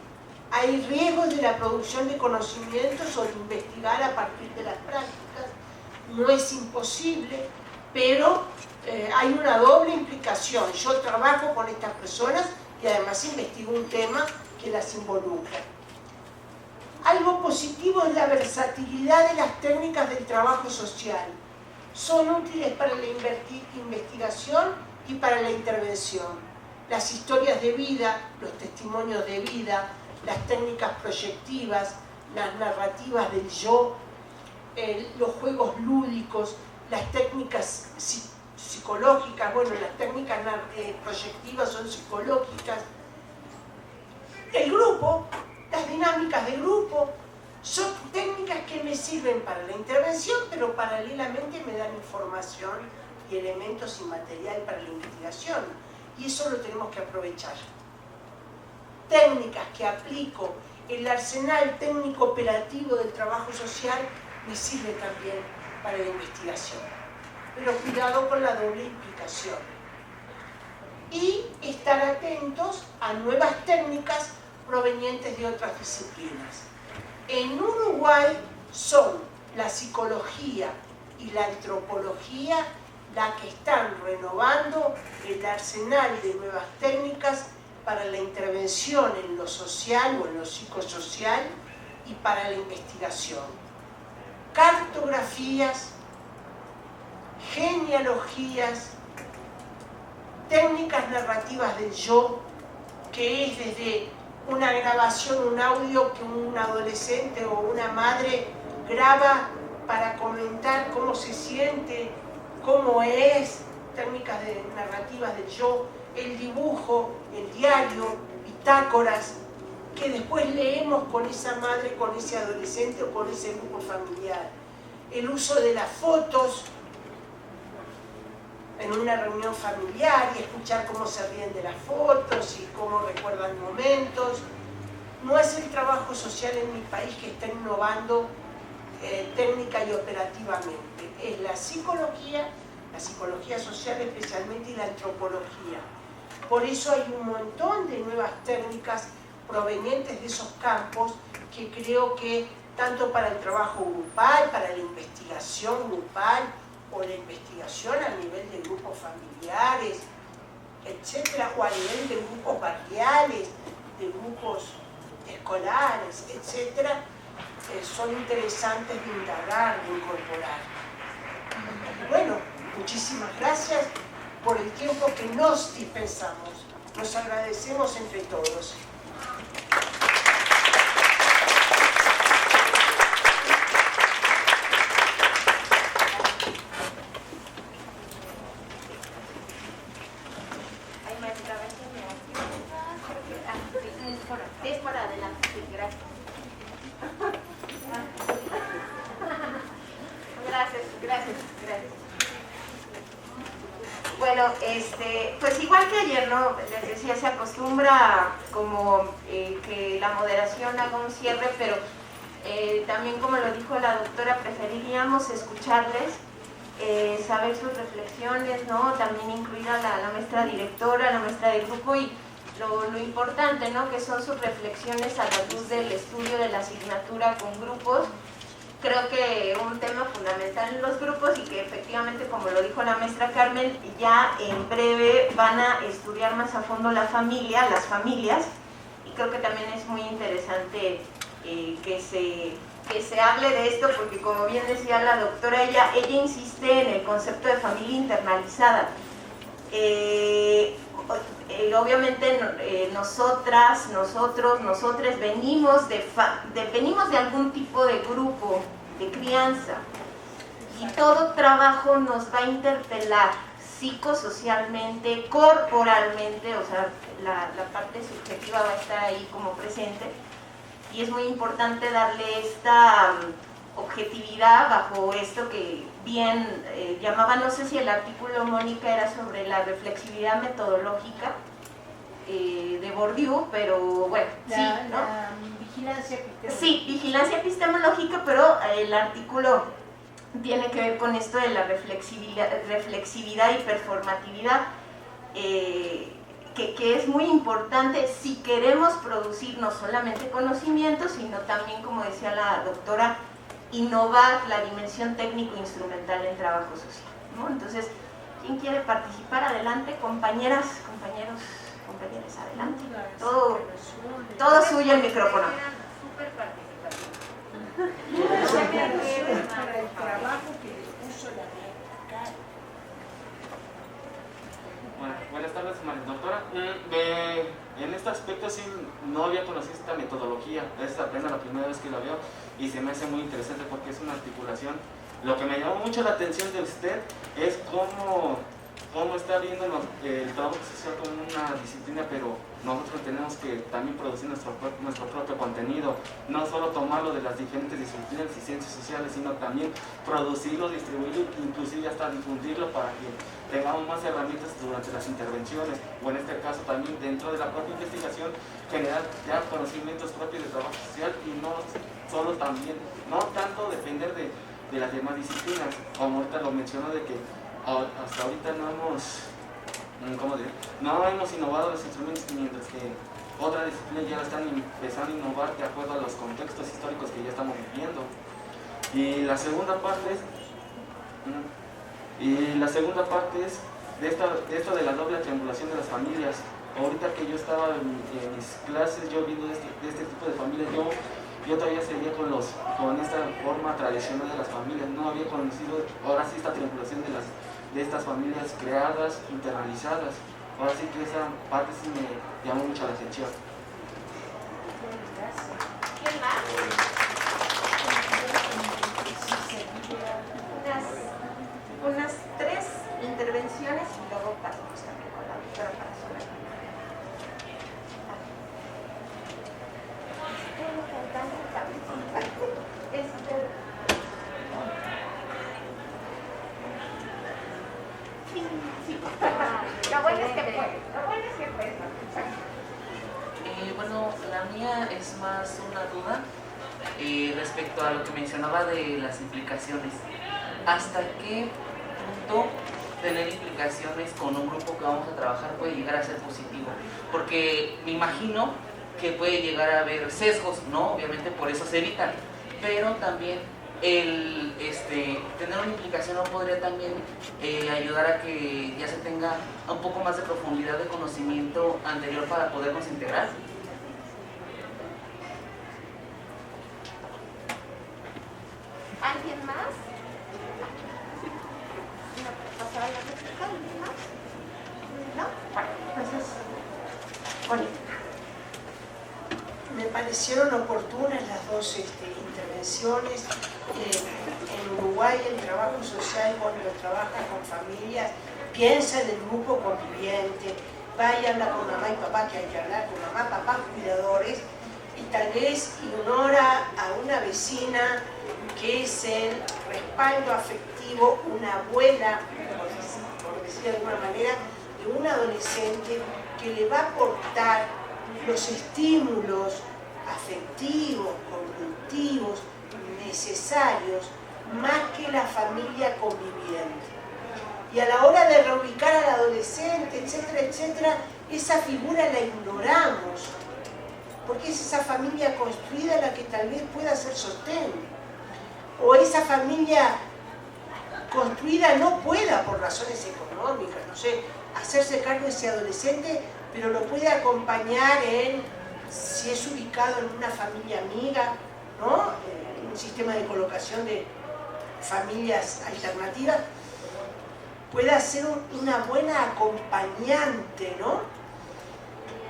Hay riesgos de la producción de conocimientos o de investigar a partir de las prácticas. No es imposible, pero hay una doble implicación. Yo trabajo con estas personas y además investigo un tema que las involucra. Algo positivo es la versatilidad de las técnicas del trabajo social. Son útiles para la investigación y para la intervención. Las historias de vida, los testimonios de vida, las técnicas proyectivas, las narrativas del yo, los juegos lúdicos, las técnicas psicológicas, bueno, las técnicas proyectivas son psicológicas. El grupo, las dinámicas de grupo, son técnicas que me sirven para la intervención, pero paralelamente me dan información y elementos y material para la investigación. Y eso lo tenemos que aprovechar. Técnicas que aplico, el arsenal técnico operativo del trabajo social me sirve también para la investigación. Pero cuidado con la doble implicación. Y estar atentos a nuevas técnicas provenientes de otras disciplinas. En Uruguay son la psicología y la antropología las que están renovando el arsenal de nuevas técnicas para la intervención en lo social o en lo psicosocial y para la investigación. Cartografías, genealogías, técnicas narrativas del yo, que es desde una grabación, un audio que un adolescente o una madre graba para comentar cómo se siente, cómo es, técnicas narrativas del yo, el dibujo, el diario, bitácoras, que después leemos con esa madre, con ese adolescente o con ese grupo familiar. El uso de las fotos en una reunión familiar y escuchar cómo se ríen de las fotos y cómo recuerdan momentos. No es el trabajo social en mi país que está innovando técnica y operativamente. Es la psicología social especialmente, y la antropología. Por eso hay un montón de nuevas técnicas provenientes de esos campos que creo que tanto para el trabajo grupal, para la investigación grupal, o la investigación a nivel de grupos familiares, etcétera, o a nivel de grupos barriales, de grupos escolares, etcétera, son interesantes de indagar, de incorporar. Y bueno, muchísimas gracias por el tiempo que nos dispensamos. Nos agradecemos entre todos. Es por adelante, sí, gracias. Gracias. Bueno, pues igual que ayer, ¿no? Les decía, se acostumbra como que la moderación haga un cierre, pero también, como lo dijo la doctora, preferiríamos escucharles, saber sus reflexiones, ¿no? También incluir a la maestra directora, la maestra de grupo, y lo importante, ¿no? Que son sus reflexiones a la luz del estudio de la asignatura con grupos. Creo que un tema fundamental en los grupos, y que efectivamente, como lo dijo la maestra Carmen, ya en breve van a estudiar más a fondo la familia, las familias, y creo que también es muy interesante que se hable de esto, porque como bien decía la doctora, ella insiste en el concepto de familia internalizada. Obviamente nosotras, nosotros, nosotres venimos de algún tipo de grupo de crianza, y todo trabajo nos va a interpelar psicosocialmente, corporalmente, o sea, la parte subjetiva va a estar ahí como presente, y es muy importante darle esta objetividad bajo esto que bien llamaba, no sé si el artículo, Mónica, era sobre la reflexividad metodológica de Bourdieu, pero bueno, sí, ¿no? La vigilancia epistemológica. Sí, vigilancia epistemológica, pero el artículo tiene que ver con esto de la reflexividad y performatividad, que es muy importante si queremos producir no solamente conocimiento, sino también, como decía la doctora, innovar la dimensión técnico-instrumental del trabajo social, ¿no? Entonces, ¿quién quiere participar? Adelante, compañeras, compañeros, compañeras, adelante. Todo suyo el micrófono. Súper participativo. Para el trabajo que le puso la acá. Bueno, buenas tardes, doctora. En este aspecto sí no había conocido esta metodología, es apenas la primera vez que la veo y se me hace muy interesante porque es una articulación. Lo que me llamó mucho la atención de usted es cómo está viendo el trabajo social como una disciplina, pero nosotros tenemos que también producir nuestro propio contenido, no solo tomarlo de las diferentes disciplinas y ciencias sociales, sino también producirlo, distribuirlo, inclusive hasta difundirlo para que tengamos más herramientas durante las intervenciones, o en este caso también dentro de la propia investigación, generar ya conocimientos propios de trabajo social y no solo también, no tanto depender de las demás disciplinas, como ahorita lo mencionó de que hasta ahorita no hemos innovado los instrumentos, mientras que otras disciplinas ya están empezando a innovar de acuerdo a los contextos históricos que ya estamos viviendo. Y la segunda parte es de esto de la doble triangulación de las familias. Ahorita que yo estaba en mis clases, yo viendo de este tipo de familias, yo todavía seguía con esta forma tradicional de las familias, no había conocido ahora sí esta triangulación de estas familias creadas, internalizadas. Ahora sí que esa parte sí me llamó mucho la atención. ¿Quién más? Unas 3 intervenciones y luego pasamos también con la doctora para sonar. Lo bueno es que puedes. Bueno, la mía es más una duda respecto a lo que mencionaba de las implicaciones. ¿Hasta qué punto tener implicaciones con un grupo que vamos a trabajar puede llegar a ser positivo? Porque me imagino que puede llegar a haber sesgos, ¿no? Obviamente por eso se evitan, pero también el tener una implicación no podría también ayudar a que ya se tenga un poco más de profundidad de conocimiento anterior para podernos integrar. ¿Alguien más? ¿Pasaba la réplica? ¿Alguien más? ¿No? Bueno, entonces, bonito. Me parecieron oportunas las dos intervenciones. En Uruguay el trabajo social, cuando trabaja con familias, piensa en el grupo conviviente, va y habla con mamá y papá, que hay que hablar con mamá, papá, cuidadores, y tal vez ignora a una vecina que es el respaldo afectivo, una abuela, por decir de alguna manera, de un adolescente que le va a aportar los estímulos afectivos, cognitivos, necesarios, más que la familia conviviente. Y a la hora de reubicar al adolescente, etcétera, etcétera, esa figura la ignoramos, porque es esa familia construida la que tal vez pueda ser sostén, o esa familia construida no pueda, por razones económicas, no sé, hacerse cargo de ese adolescente, pero lo puede acompañar en si es ubicado en una familia amiga, ¿no? Un sistema de colocación de familias alternativas, pueda ser una buena acompañante, ¿no?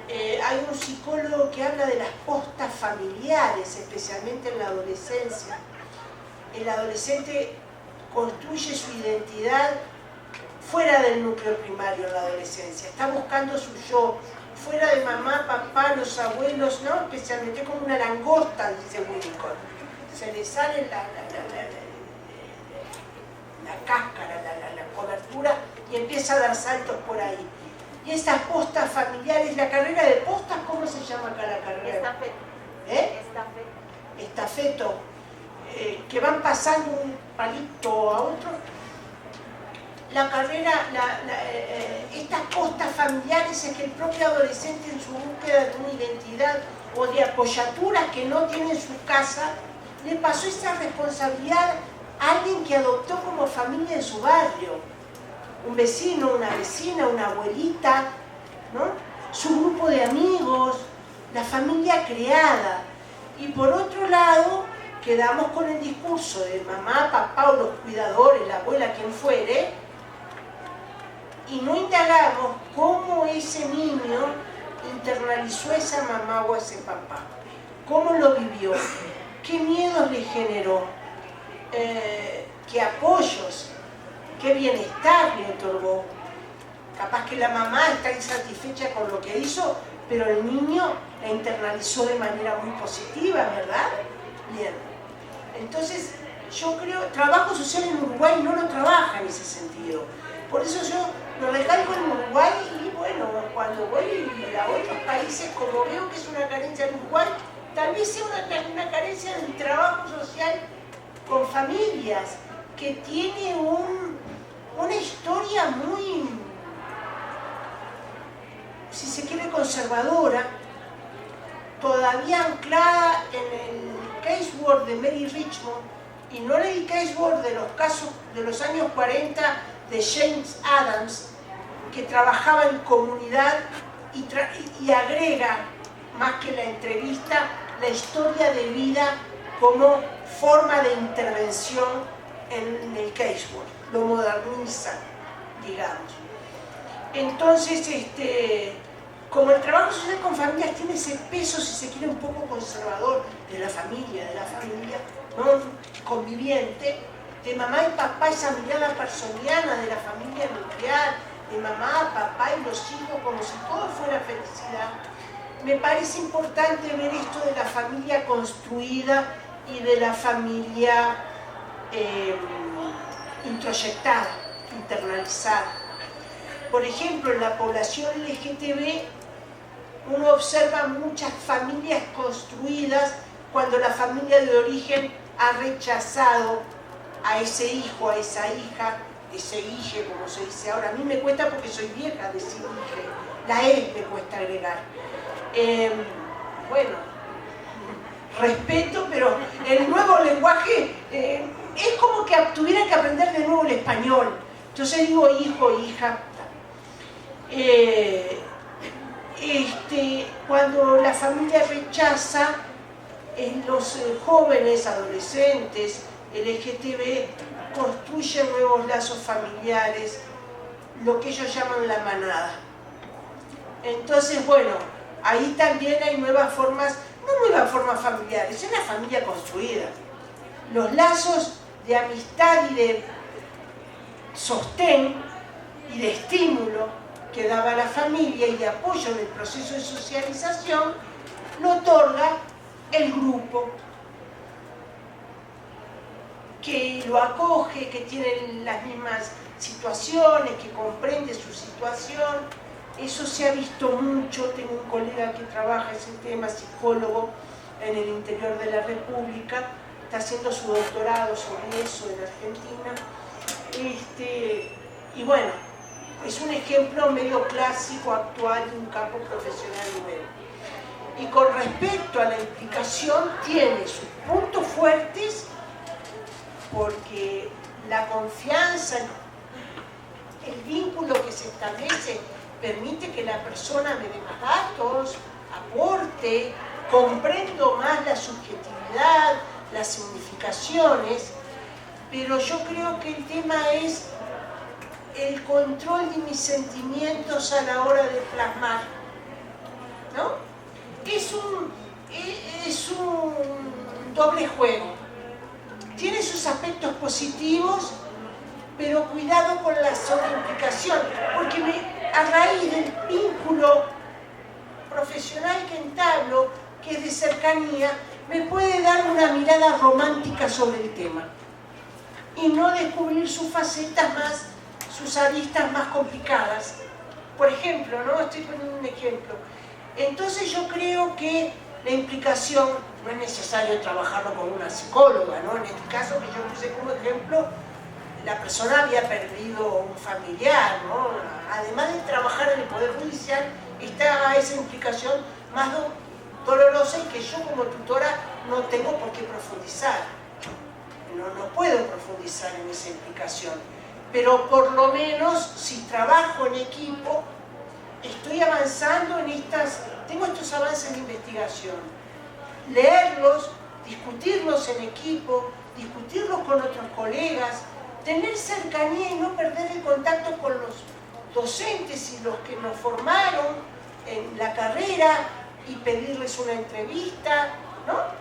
Hay un psicólogo que habla de las postas familiares, especialmente en la adolescencia. El adolescente construye su identidad fuera del núcleo primario en la adolescencia, está buscando su yo, fuera de mamá, papá, los abuelos, ¿no? Especialmente como una langosta, dice Winnicott. Se le sale la cáscara, la cobertura, y empieza a dar saltos por ahí. Y estas postas familiares, la carrera de postas, ¿cómo se llama acá la carrera? Estafeto. Estafeto. Que van pasando un palito a otro. La carrera, estas postas familiares es que el propio adolescente en su búsqueda de una identidad o de apoyatura que no tiene en su casa, le pasó esa responsabilidad a alguien que adoptó como familia en su barrio. Un vecino, una vecina, una abuelita, ¿no? Su grupo de amigos, la familia creada. Y por otro lado, quedamos con el discurso de mamá, papá o los cuidadores, la abuela, quien fuere, y no indagamos cómo ese niño internalizó a esa mamá o a ese papá, cómo lo vivió, qué miedos le generó, qué apoyos, qué bienestar le otorgó. Capaz que la mamá está insatisfecha con lo que hizo, pero el niño la internalizó de manera muy positiva, ¿verdad? Bien. Entonces, yo creo, trabajo social en Uruguay no lo trabaja en ese sentido. Por eso yo lo recalco en Uruguay y bueno, cuando voy a otros países, como veo que es una carencia en Uruguay, tal vez sea una carencia del trabajo social con familias, que tiene una historia muy, si se quiere, conservadora, todavía anclada en el case work de Mary Richmond, y no el case work de los casos de los años 40 de James Adams, que trabajaba en comunidad y agrega, más que la entrevista, la historia de vida como forma de intervención en el case work, lo moderniza, digamos. Entonces, como el trabajo social con familias tiene ese peso, si se quiere, un poco conservador de la familia, ¿no? Conviviente, de mamá y papá, esa mirada personiana de la familia nuclear, de mamá, papá y los hijos, como si todo fuera felicidad. Me parece importante ver esto de la familia construida y de la familia introyectada, internalizada. Por ejemplo, en la población LGTB uno observa muchas familias construidas cuando la familia de origen ha rechazado a ese hijo, a esa hija, ese hije, como se dice ahora. A mí me cuesta porque soy vieja decir hije, la E me cuesta agregar. Bueno, respeto, pero el nuevo lenguaje es como que tuviera que aprender de nuevo el español. Entonces digo hijo, hija. Cuando la familia rechaza, los jóvenes, adolescentes, LGTB, construyen nuevos lazos familiares, lo que ellos llaman la manada. Entonces, bueno, ahí también hay nuevas formas, no nuevas formas familiares, es una familia construida. Los lazos de amistad y de sostén y de estímulo que daba la familia y de apoyo en el proceso de socialización, lo otorga el grupo que lo acoge, que tiene las mismas situaciones, que comprende su situación. Eso se ha visto mucho. Tengo un colega que trabaja ese tema, psicólogo, en el interior de la República, está haciendo su doctorado sobre eso en Argentina. Y bueno, es un ejemplo medio clásico, actual, de un campo profesional nuevo. Y con respecto a la implicación, tiene sus puntos fuertes, porque la confianza, el vínculo que se establece, permite que la persona me dé más datos, aporte, comprendo más la subjetividad, las significaciones, pero yo creo que el tema es el control de mis sentimientos a la hora de plasmar, ¿no? Es un doble juego. Tiene sus aspectos positivos, pero cuidado con la sobreimplicación, porque a raíz del vínculo profesional que entablo, que es de cercanía, me puede dar una mirada romántica sobre el tema y no descubrir sus facetas más, sus aristas más complicadas. Por ejemplo, ¿no? Estoy poniendo un ejemplo. Entonces yo creo que la implicación no es necesario trabajarlo con una psicóloga, ¿no? En este caso que yo puse como ejemplo, la persona había perdido un familiar, ¿no? Además de trabajar en el Poder Judicial, estaba esa implicación más dolorosa y que yo como tutora no tengo por qué profundizar. No puedo profundizar en esa implicación. Pero por lo menos, si trabajo en equipo, estoy avanzando tengo estos avances de investigación. Leerlos, discutirlos en equipo, discutirlos con otros colegas, tener cercanía y no perder el contacto con los docentes y los que nos formaron en la carrera y pedirles una entrevista, ¿no?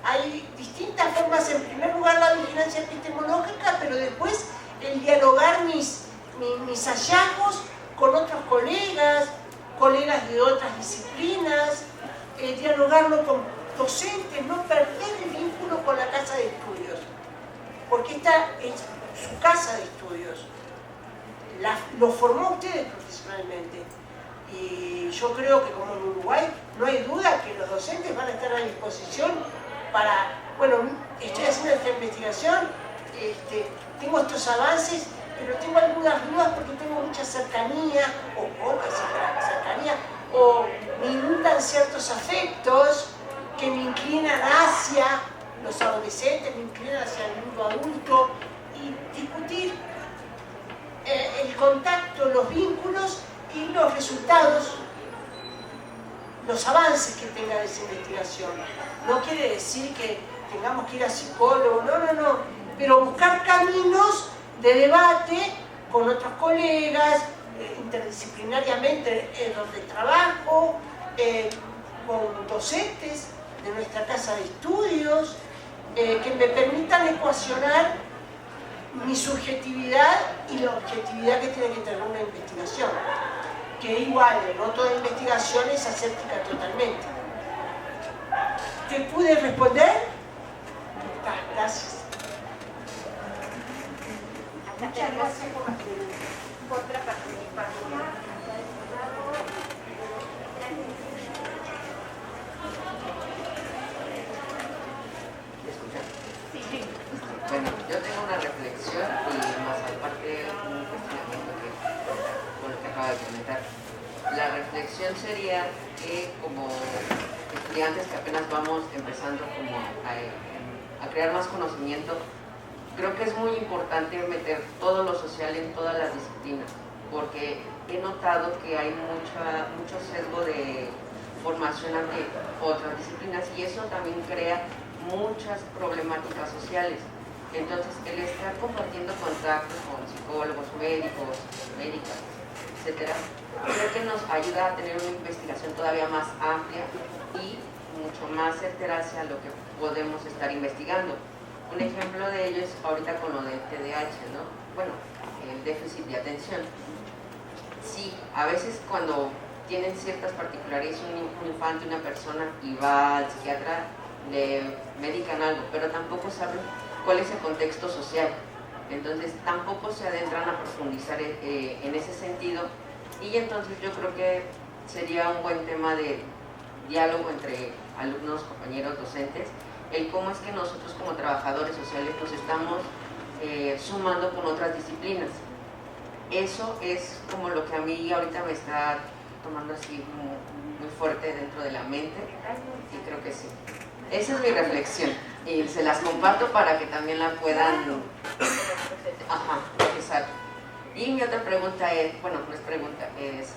Hay distintas formas, en primer lugar la vigilancia epistemológica, pero después el dialogar mis hallazgos con otros colegas de otras disciplinas, dialogarlo con docentes, no perder el vínculo con la casa de estudios, porque esta es su casa de estudios, lo formó ustedes profesionalmente. Y yo creo que como en Uruguay no hay duda que los docentes van a estar a disposición estoy haciendo esta investigación, tengo estos avances, pero tengo algunas dudas porque tengo mucha cercanía, o poca cercanía, o me inundan ciertos afectos que me inclinan hacia los adolescentes, me inclinan hacia el mundo adulto, y discutir el contacto, los vínculos y los resultados, los avances que tenga esa investigación. No quiere decir que tengamos que ir a psicólogo, no, pero buscar caminos de debate con otros colegas, interdisciplinariamente donde trabajo, con docentes de nuestra casa de estudios, que me permitan ecuacionar mi subjetividad y la objetividad que tiene que tener una investigación, que igual, no toda investigación es aséptica totalmente. ¿Te pude responder? Gracias. Muchas gracias por la participación. Bueno, yo tengo una reflexión y más aparte un cuestionamiento con lo que acaba de comentar. La reflexión sería que como estudiantes que apenas vamos empezando como a crear más conocimiento, creo que es muy importante meter todo lo social en todas las disciplinas, porque he notado que hay mucho sesgo de formación ante otras disciplinas y eso también crea muchas problemáticas sociales. Entonces, el estar compartiendo contactos con psicólogos, médicos, médicas, etcétera, creo que nos ayuda a tener una investigación todavía más amplia y mucho más certera hacia lo que podemos estar investigando. Un ejemplo de ello es ahorita con lo del TDAH, ¿no? Bueno, el déficit de atención. Sí, a veces cuando tienen ciertas particularidades un infante, una persona, y va al psiquiatra, le medican algo, pero tampoco saben cuál es el contexto social. Entonces tampoco se adentran a profundizar en ese sentido, y entonces yo creo que sería un buen tema de diálogo entre alumnos, compañeros, docentes, el cómo es que nosotros como trabajadores sociales nos estamos sumando con otras disciplinas. Eso es como lo que a mí ahorita me está tomando así muy fuerte dentro de la mente, y creo que sí. Esa es mi reflexión y se las comparto para que también la puedan exacto. Y mi otra pregunta es, bueno, no es pregunta, es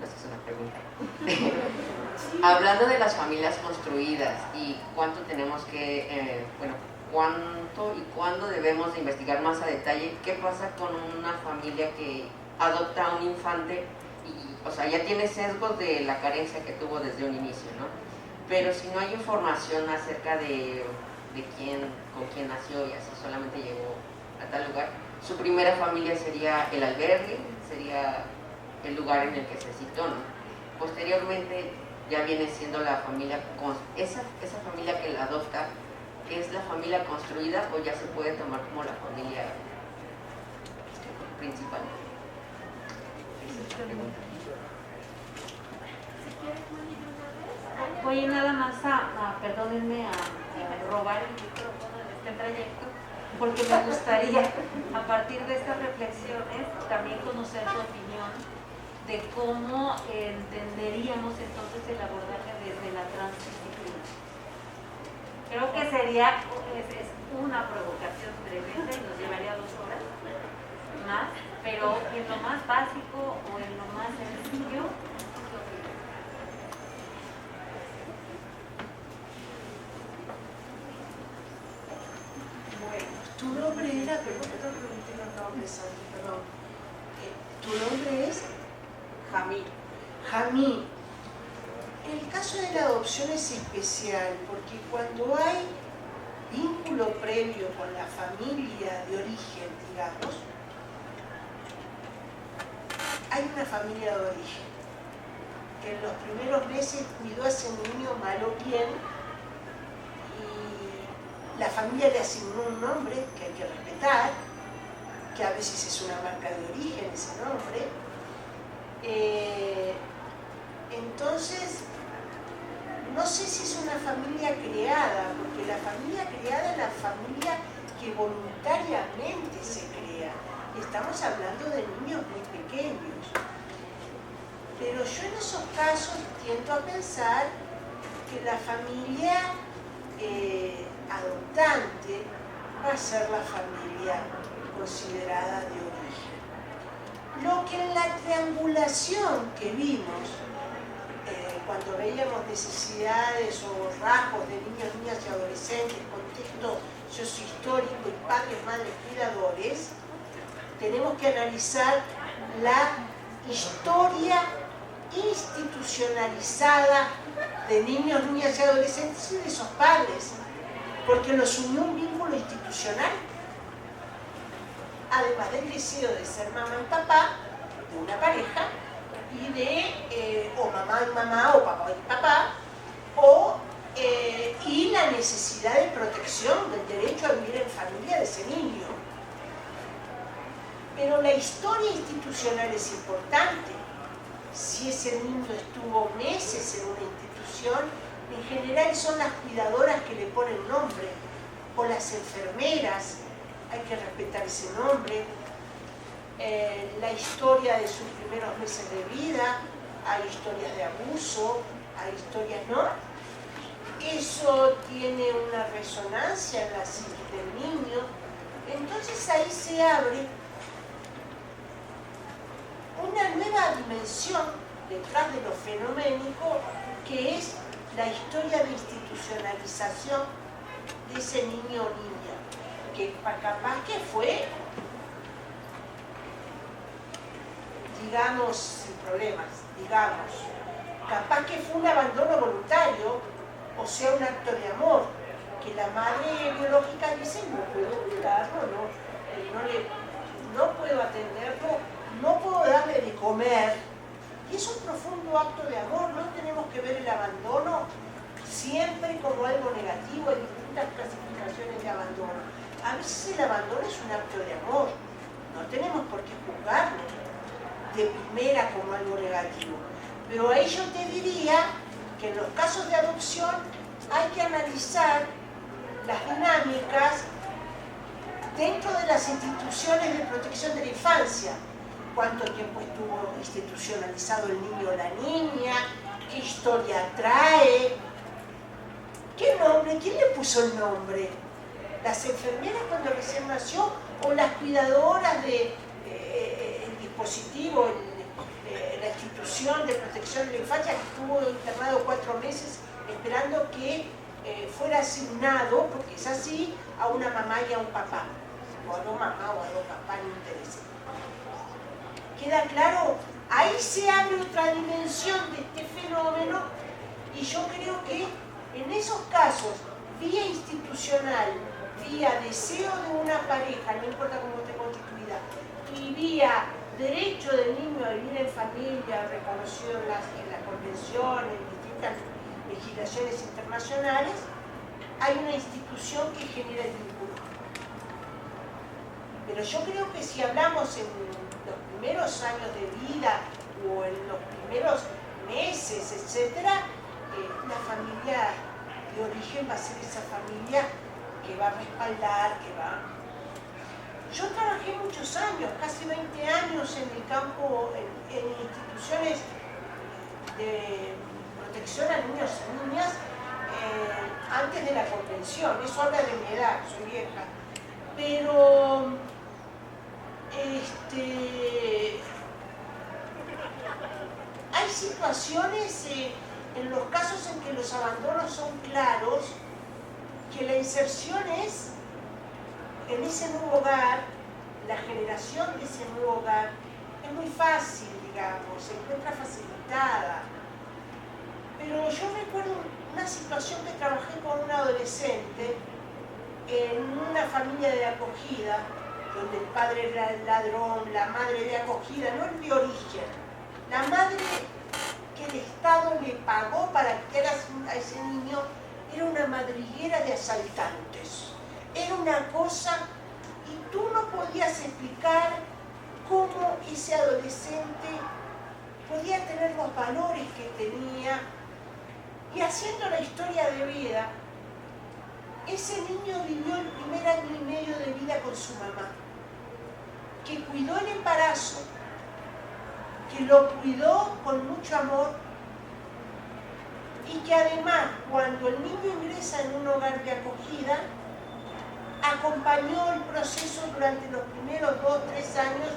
No sé, es una pregunta. Hablando de las familias construidas y cuánto tenemos que, cuánto y cuándo debemos de investigar más a detalle, ¿qué pasa con una familia que adopta a un infante y, o sea, ya tiene sesgos de la carencia que tuvo desde un inicio, ¿no? Pero si no hay información acerca de con quién nació y así solamente llegó a tal lugar, su primera familia sería el albergue, sería el lugar en el que se citó, ¿no? Posteriormente ya viene siendo la familia, esa familia que la adopta, ¿es la familia construida o ya se puede tomar como la familia principal? Voy nada más perdónenme, a robar el micrófono en este trayecto, porque me gustaría, a partir de estas reflexiones, también conocer tu opinión de cómo entenderíamos entonces el abordaje desde la transdisciplina. Creo que sería es una provocación tremenda y nos llevaría 2 horas más, pero en lo más básico o en lo más sencillo. Tu nombre era, perdón, no pregunté los nombres antes, perdón. Tu nombre es Jamil. Jamil. El caso de la adopción es especial porque cuando hay vínculo previo con la familia de origen, digamos, hay una familia de origen que en los primeros meses cuidó a ese niño mal o bien, y la familia le asignó un nombre que hay que respetar, que a veces es una marca de origen ese nombre. Entonces, no sé si es una familia creada, porque la familia creada es la familia que voluntariamente se crea. Estamos hablando de niños muy pequeños. Pero yo en esos casos tiendo a pensar que la familia adoptante va a ser la familia considerada de origen. Lo que en la triangulación que vimos, cuando veíamos necesidades o rasgos de niños, niñas y adolescentes, contexto sociohistórico y padres, madres, cuidadores, tenemos que analizar la historia institucionalizada de niños, niñas y adolescentes y de esos padres, porque los unió un vínculo institucional, además del deseo de ser mamá y papá de una pareja, y de o mamá y mamá o papá y papá, y la necesidad de protección del derecho a vivir en familia de ese niño. Pero la historia institucional es importante. Si ese niño estuvo meses en una institución, en general son las cuidadoras que le ponen nombre, o las enfermeras, hay que respetar ese nombre. La historia de sus primeros meses de vida, hay historias de abuso, hay historias, ¿no? Eso tiene una resonancia en la psique del niño. Entonces ahí se abre una nueva dimensión detrás de lo fenoménico, que es la historia de institucionalización de ese niño o niña, que capaz que fue, digamos, sin problemas, digamos, capaz que fue un abandono voluntario, o sea, un acto de amor, que la madre biológica dice: no puedo cuidarlo, no puedo atenderlo, no puedo darle de comer. Y es un profundo acto de amor. No tenemos que ver el abandono siempre como algo negativo. Hay distintas clasificaciones de abandono. A veces el abandono es un acto de amor. No tenemos por qué juzgarlo de primera como algo negativo. Pero ahí yo te diría que en los casos de adopción hay que analizar las dinámicas dentro de las instituciones de protección de la infancia. Cuánto tiempo estuvo institucionalizado el niño o la niña, qué historia trae, qué nombre, quién le puso el nombre, las enfermeras cuando recién nació o las cuidadoras del dispositivo, la institución institución de protección de la infancia que estuvo internado 4 meses esperando que fuera asignado, porque es así, a una mamá y a un papá, o a 2 mamás o a 2 papás, no interesa. ¿Queda claro? Ahí se abre otra dimensión de este fenómeno y yo creo que en esos casos, vía institucional, vía deseo de una pareja, no importa cómo esté constituida, y vía derecho del niño a vivir en familia, reconocido en las convenciones, en distintas legislaciones internacionales, hay una institución que genera el vínculo. Pero yo creo que si hablamos en los primeros años de vida o en los primeros meses, etc., la familia de origen va a ser esa familia que va a respaldar, que va... Yo trabajé muchos años, casi 20 años en el campo, en instituciones de protección a niños y niñas antes de la convención. Eso habla de mi edad, soy vieja. Pero hay situaciones en los casos en que los abandonos son claros, que la inserción es en ese nuevo hogar, la generación de ese nuevo hogar es muy fácil, digamos, se encuentra facilitada. Pero yo recuerdo una situación que trabajé con un adolescente en una familia de acogida, donde el padre era el ladrón, la madre de acogida, no el de origen. La madre que el Estado le pagó para que a ese niño era una madriguera de asaltantes. Era una cosa, y tú no podías explicar cómo ese adolescente podía tener los valores que tenía. Y haciendo la historia de vida, ese niño vivió el primer año y medio de vida con su mamá, que cuidó el embarazo, que lo cuidó con mucho amor y que además, cuando el niño ingresa en un hogar de acogida, acompañó el proceso durante los primeros 2 o 3 años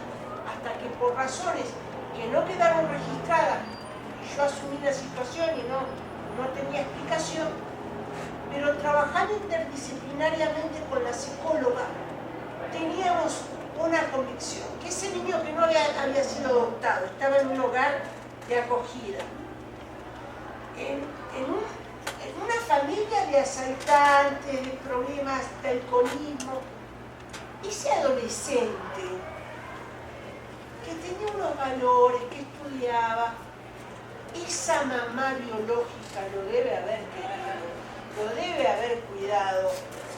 hasta que por razones que no quedaron registradas, y yo asumí la situación y no tenía explicación, pero trabajando interdisciplinariamente con la psicóloga, teníamos una convicción, que ese niño que no había sido adoptado, estaba en un hogar de acogida, en una familia de asaltantes, de problemas de alcoholismo. Ese adolescente que tenía unos valores, que estudiaba, esa mamá biológica lo debe haber querido, lo debe haber cuidado,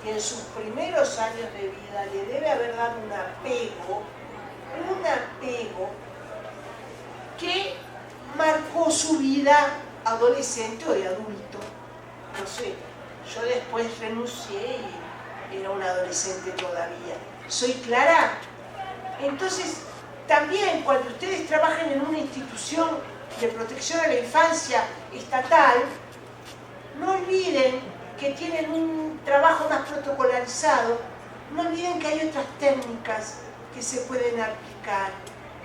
y en sus primeros años de vida le debe haber dado un apego que marcó su vida adolescente o de adulto. No sé, yo después renuncié y era un adolescente todavía. ¿Soy clara? Entonces, también cuando ustedes trabajan en una institución de protección a la infancia estatal, no olviden que tienen un trabajo más protocolarizado, no olviden que hay otras técnicas que se pueden aplicar,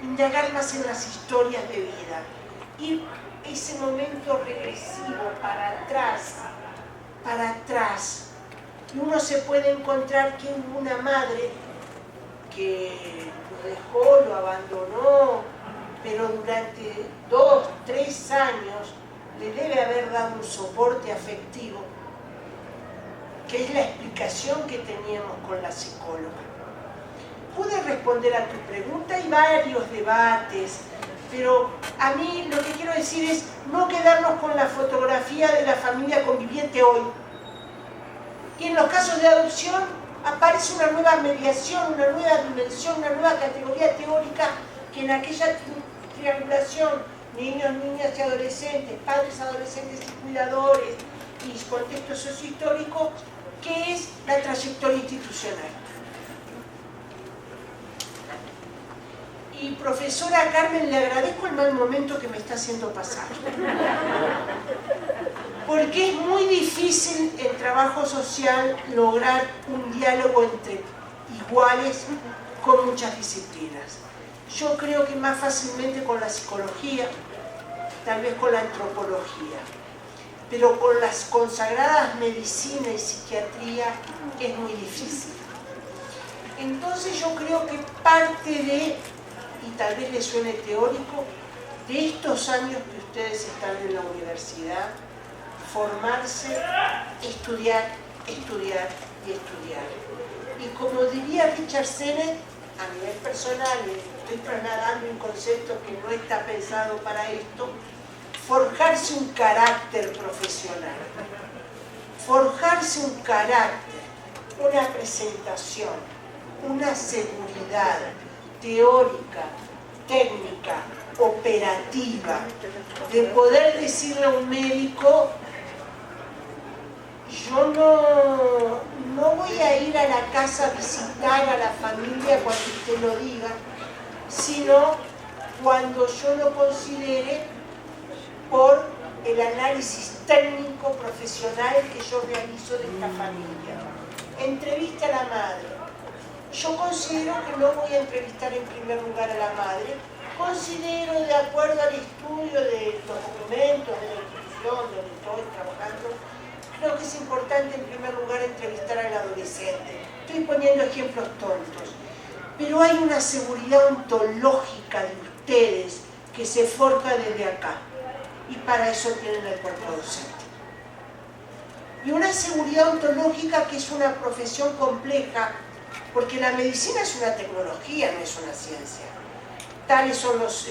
indagar más en las historias de vida, ir ese momento regresivo para atrás, y uno se puede encontrar que hubo una madre que lo dejó, lo abandonó, pero durante 2 o 3 años le debe haber dado un soporte afectivo, que es la explicación que teníamos con la psicóloga. Pude responder a tu pregunta, hay varios debates, pero a mí lo que quiero decir es no quedarnos con la fotografía de la familia conviviente hoy. Y en los casos de adopción aparece una nueva mediación, una nueva dimensión, una nueva categoría teórica que en aquella triangulación, niños, niñas y adolescentes, padres, adolescentes y cuidadores, y contexto sociohistórico, que es la trayectoria institucional. Y profesora Carmen, le agradezco el mal momento que me está haciendo pasar. Porque es muy difícil en trabajo social lograr un diálogo entre iguales con muchas disciplinas. Yo creo que más fácilmente con la psicología, tal vez con la antropología, pero con las consagradas medicina y psiquiatría es muy difícil. Entonces yo creo que parte de, y tal vez les suene teórico, de estos años que ustedes están en la universidad, formarse, estudiar, estudiar y estudiar. Y como diría Richard Sennett, a nivel personal, estoy trasladando un concepto que no está pensado para esto, forjarse un carácter profesional, forjarse un carácter, una presentación, una seguridad teórica, técnica, operativa, de poder decirle a un médico: yo no voy a ir a la casa a visitar a la familia cuando usted lo diga, sino cuando yo lo considere por el análisis técnico profesional que yo realizo de esta familia. Entrevista a la madre. Yo considero que no voy a entrevistar en primer lugar a la madre. Considero, de acuerdo al estudio de los documentos de la institución donde estoy trabajando, creo que es importante en primer lugar entrevistar al adolescente. Estoy poniendo ejemplos tontos, pero hay una seguridad ontológica de ustedes que se forja desde acá, y para eso tienen el cuerpo docente. Y una seguridad ontológica que es una profesión compleja, porque la medicina es una tecnología, no es una ciencia. Tales son los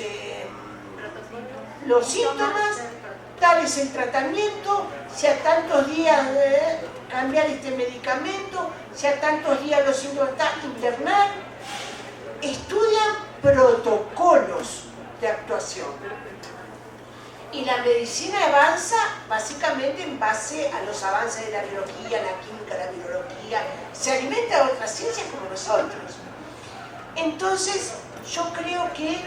síntomas, tal es el tratamiento, si a tantos días cambiar este medicamento, si a tantos días los síntomas internar. Estudian protocolos de actuación. Y la medicina avanza básicamente en base a los avances de la biología, la química, la biología. Se alimenta de otras ciencias como nosotros. Entonces, yo creo que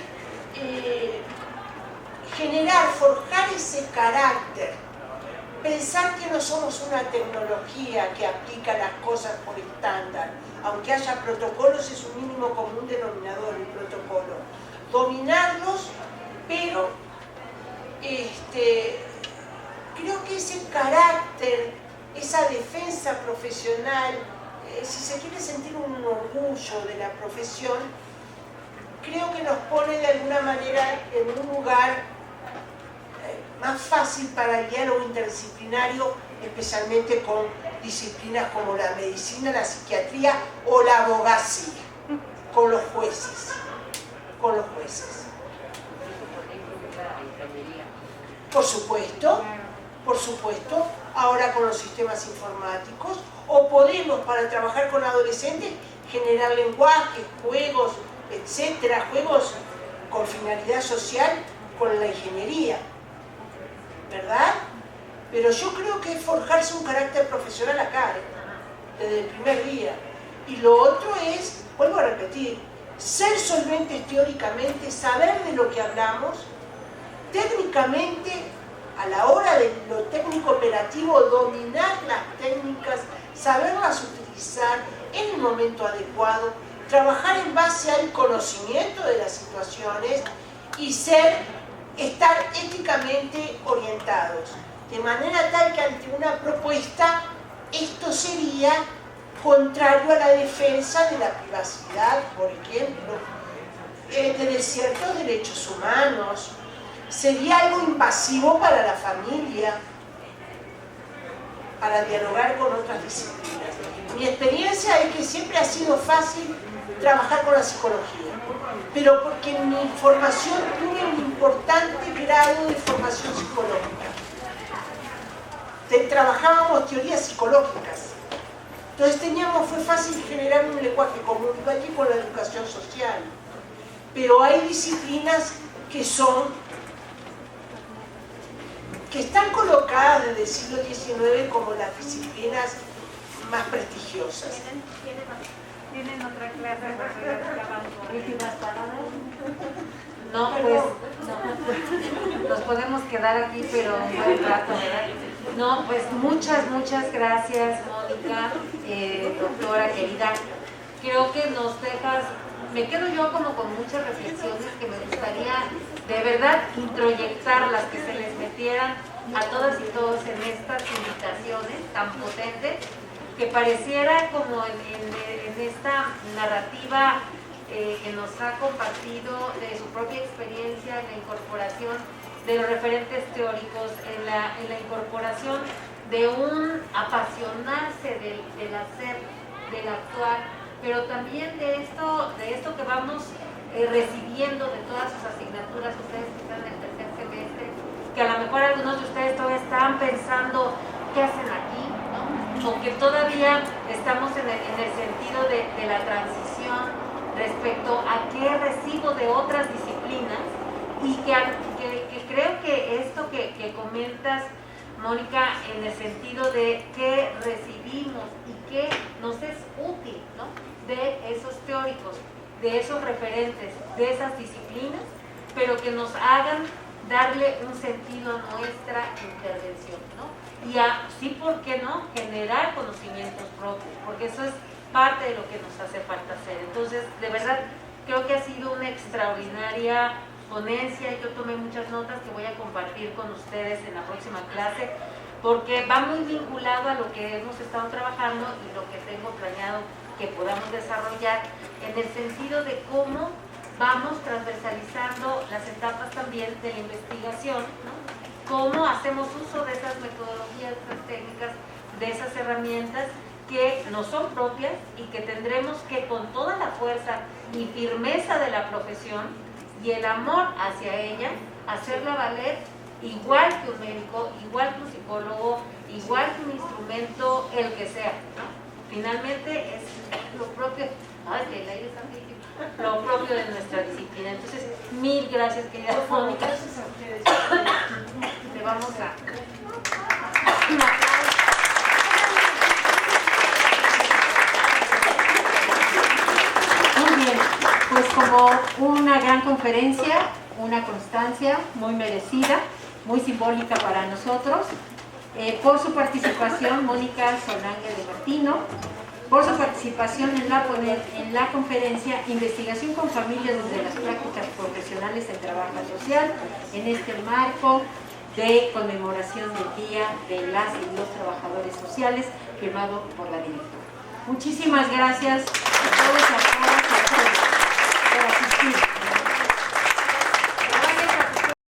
forjar ese carácter, pensar que no somos una tecnología que aplica las cosas por estándar, aunque haya protocolos, es un mínimo común denominador el protocolo. Dominarlos, pero creo que ese carácter, esa defensa profesional, si se quiere sentir un orgullo de la profesión, creo que nos pone de alguna manera en un lugar más fácil para el diálogo interdisciplinario, especialmente con disciplinas como la medicina, la psiquiatría o la abogacía, con los jueces. Por supuesto, ahora con los sistemas informáticos, o podemos, para trabajar con adolescentes, generar lenguajes, juegos, etcétera, juegos con finalidad social con la ingeniería, ¿verdad? Pero yo creo que es forjarse un carácter profesional acá, desde el primer día. Y lo otro es, vuelvo a repetir, ser solventes teóricamente, saber de lo que hablamos, técnicamente, a la hora de lo técnico operativo, dominar las técnicas, saberlas utilizar en el momento adecuado, trabajar en base al conocimiento de las situaciones y estar éticamente orientados, de manera tal que ante una propuesta esto sería contrario a la defensa de la privacidad, por ejemplo, de ciertos derechos humanos, sería algo invasivo para la familia, para dialogar con otras disciplinas. Mi experiencia es que siempre ha sido fácil trabajar con la psicología, pero porque en mi formación tuve un importante grado de formación psicológica. Trabajábamos teorías psicológicas, entonces fue fácil generar un lenguaje común, igual que con la educación social. Pero hay disciplinas que están colocadas desde el siglo XIX como las disciplinas más prestigiosas. ¿Tienen otra clase? ¿Últimas palabras? No, pues no, nos podemos quedar aquí, pero un buen rato. No, pues muchas gracias, Mónica, doctora querida. Creo que nos dejas me quedo yo como con muchas reflexiones que me gustaría de verdad introyectarlas, que se les metieran a todas y todos en estas invitaciones tan potentes, que pareciera como en esta narrativa que nos ha compartido de su propia experiencia en la incorporación de los referentes teóricos, en la incorporación de un apasionarse del hacer, del actuar, pero también de esto que vamos recibiendo de todas sus asignaturas, ustedes que están en el tercer semestre, que a lo mejor algunos de ustedes todavía están pensando qué hacen aquí, ¿no? O que todavía estamos en el sentido de la transición respecto a qué recibo de otras disciplinas, y que creo que esto que comentas, Mónica, en el sentido de qué recibimos y qué nos es útil, ¿no? De esos teóricos, de esos referentes, de esas disciplinas, pero que nos hagan darle un sentido a nuestra intervención, ¿no? Y sí, ¿por qué no? Generar conocimientos propios, porque eso es parte de lo que nos hace falta hacer. Entonces, de verdad, creo que ha sido una extraordinaria ponencia. Yo tomé muchas notas que voy a compartir con ustedes en la próxima clase, porque va muy vinculado a lo que hemos estado trabajando y lo que tengo planeado que podamos desarrollar, en el sentido de cómo vamos transversalizando las etapas también de la investigación, ¿no? Cómo hacemos uso de esas metodologías, de esas técnicas, de esas herramientas que nos son propias y que tendremos que, con toda la fuerza y firmeza de la profesión y el amor hacia ella, hacerla valer igual que un médico, igual que un psicólogo, igual que un instrumento, el que sea, ¿no? Finalmente es lo propio, que el aire está difícil, lo propio de nuestra disciplina. Entonces, mil gracias, querida Mónica. Gracias a ustedes. Te vamos a... Muy bien, pues como una gran conferencia, una constancia muy merecida, muy simbólica para nosotros, por su participación, Mónica Solange de Martino, por su participación en la conferencia Investigación con Familias desde las prácticas profesionales en trabajo social, en este marco de conmemoración del Día de las y los Trabajadores Sociales, firmado por la directora. Muchísimas gracias a todos y a todas.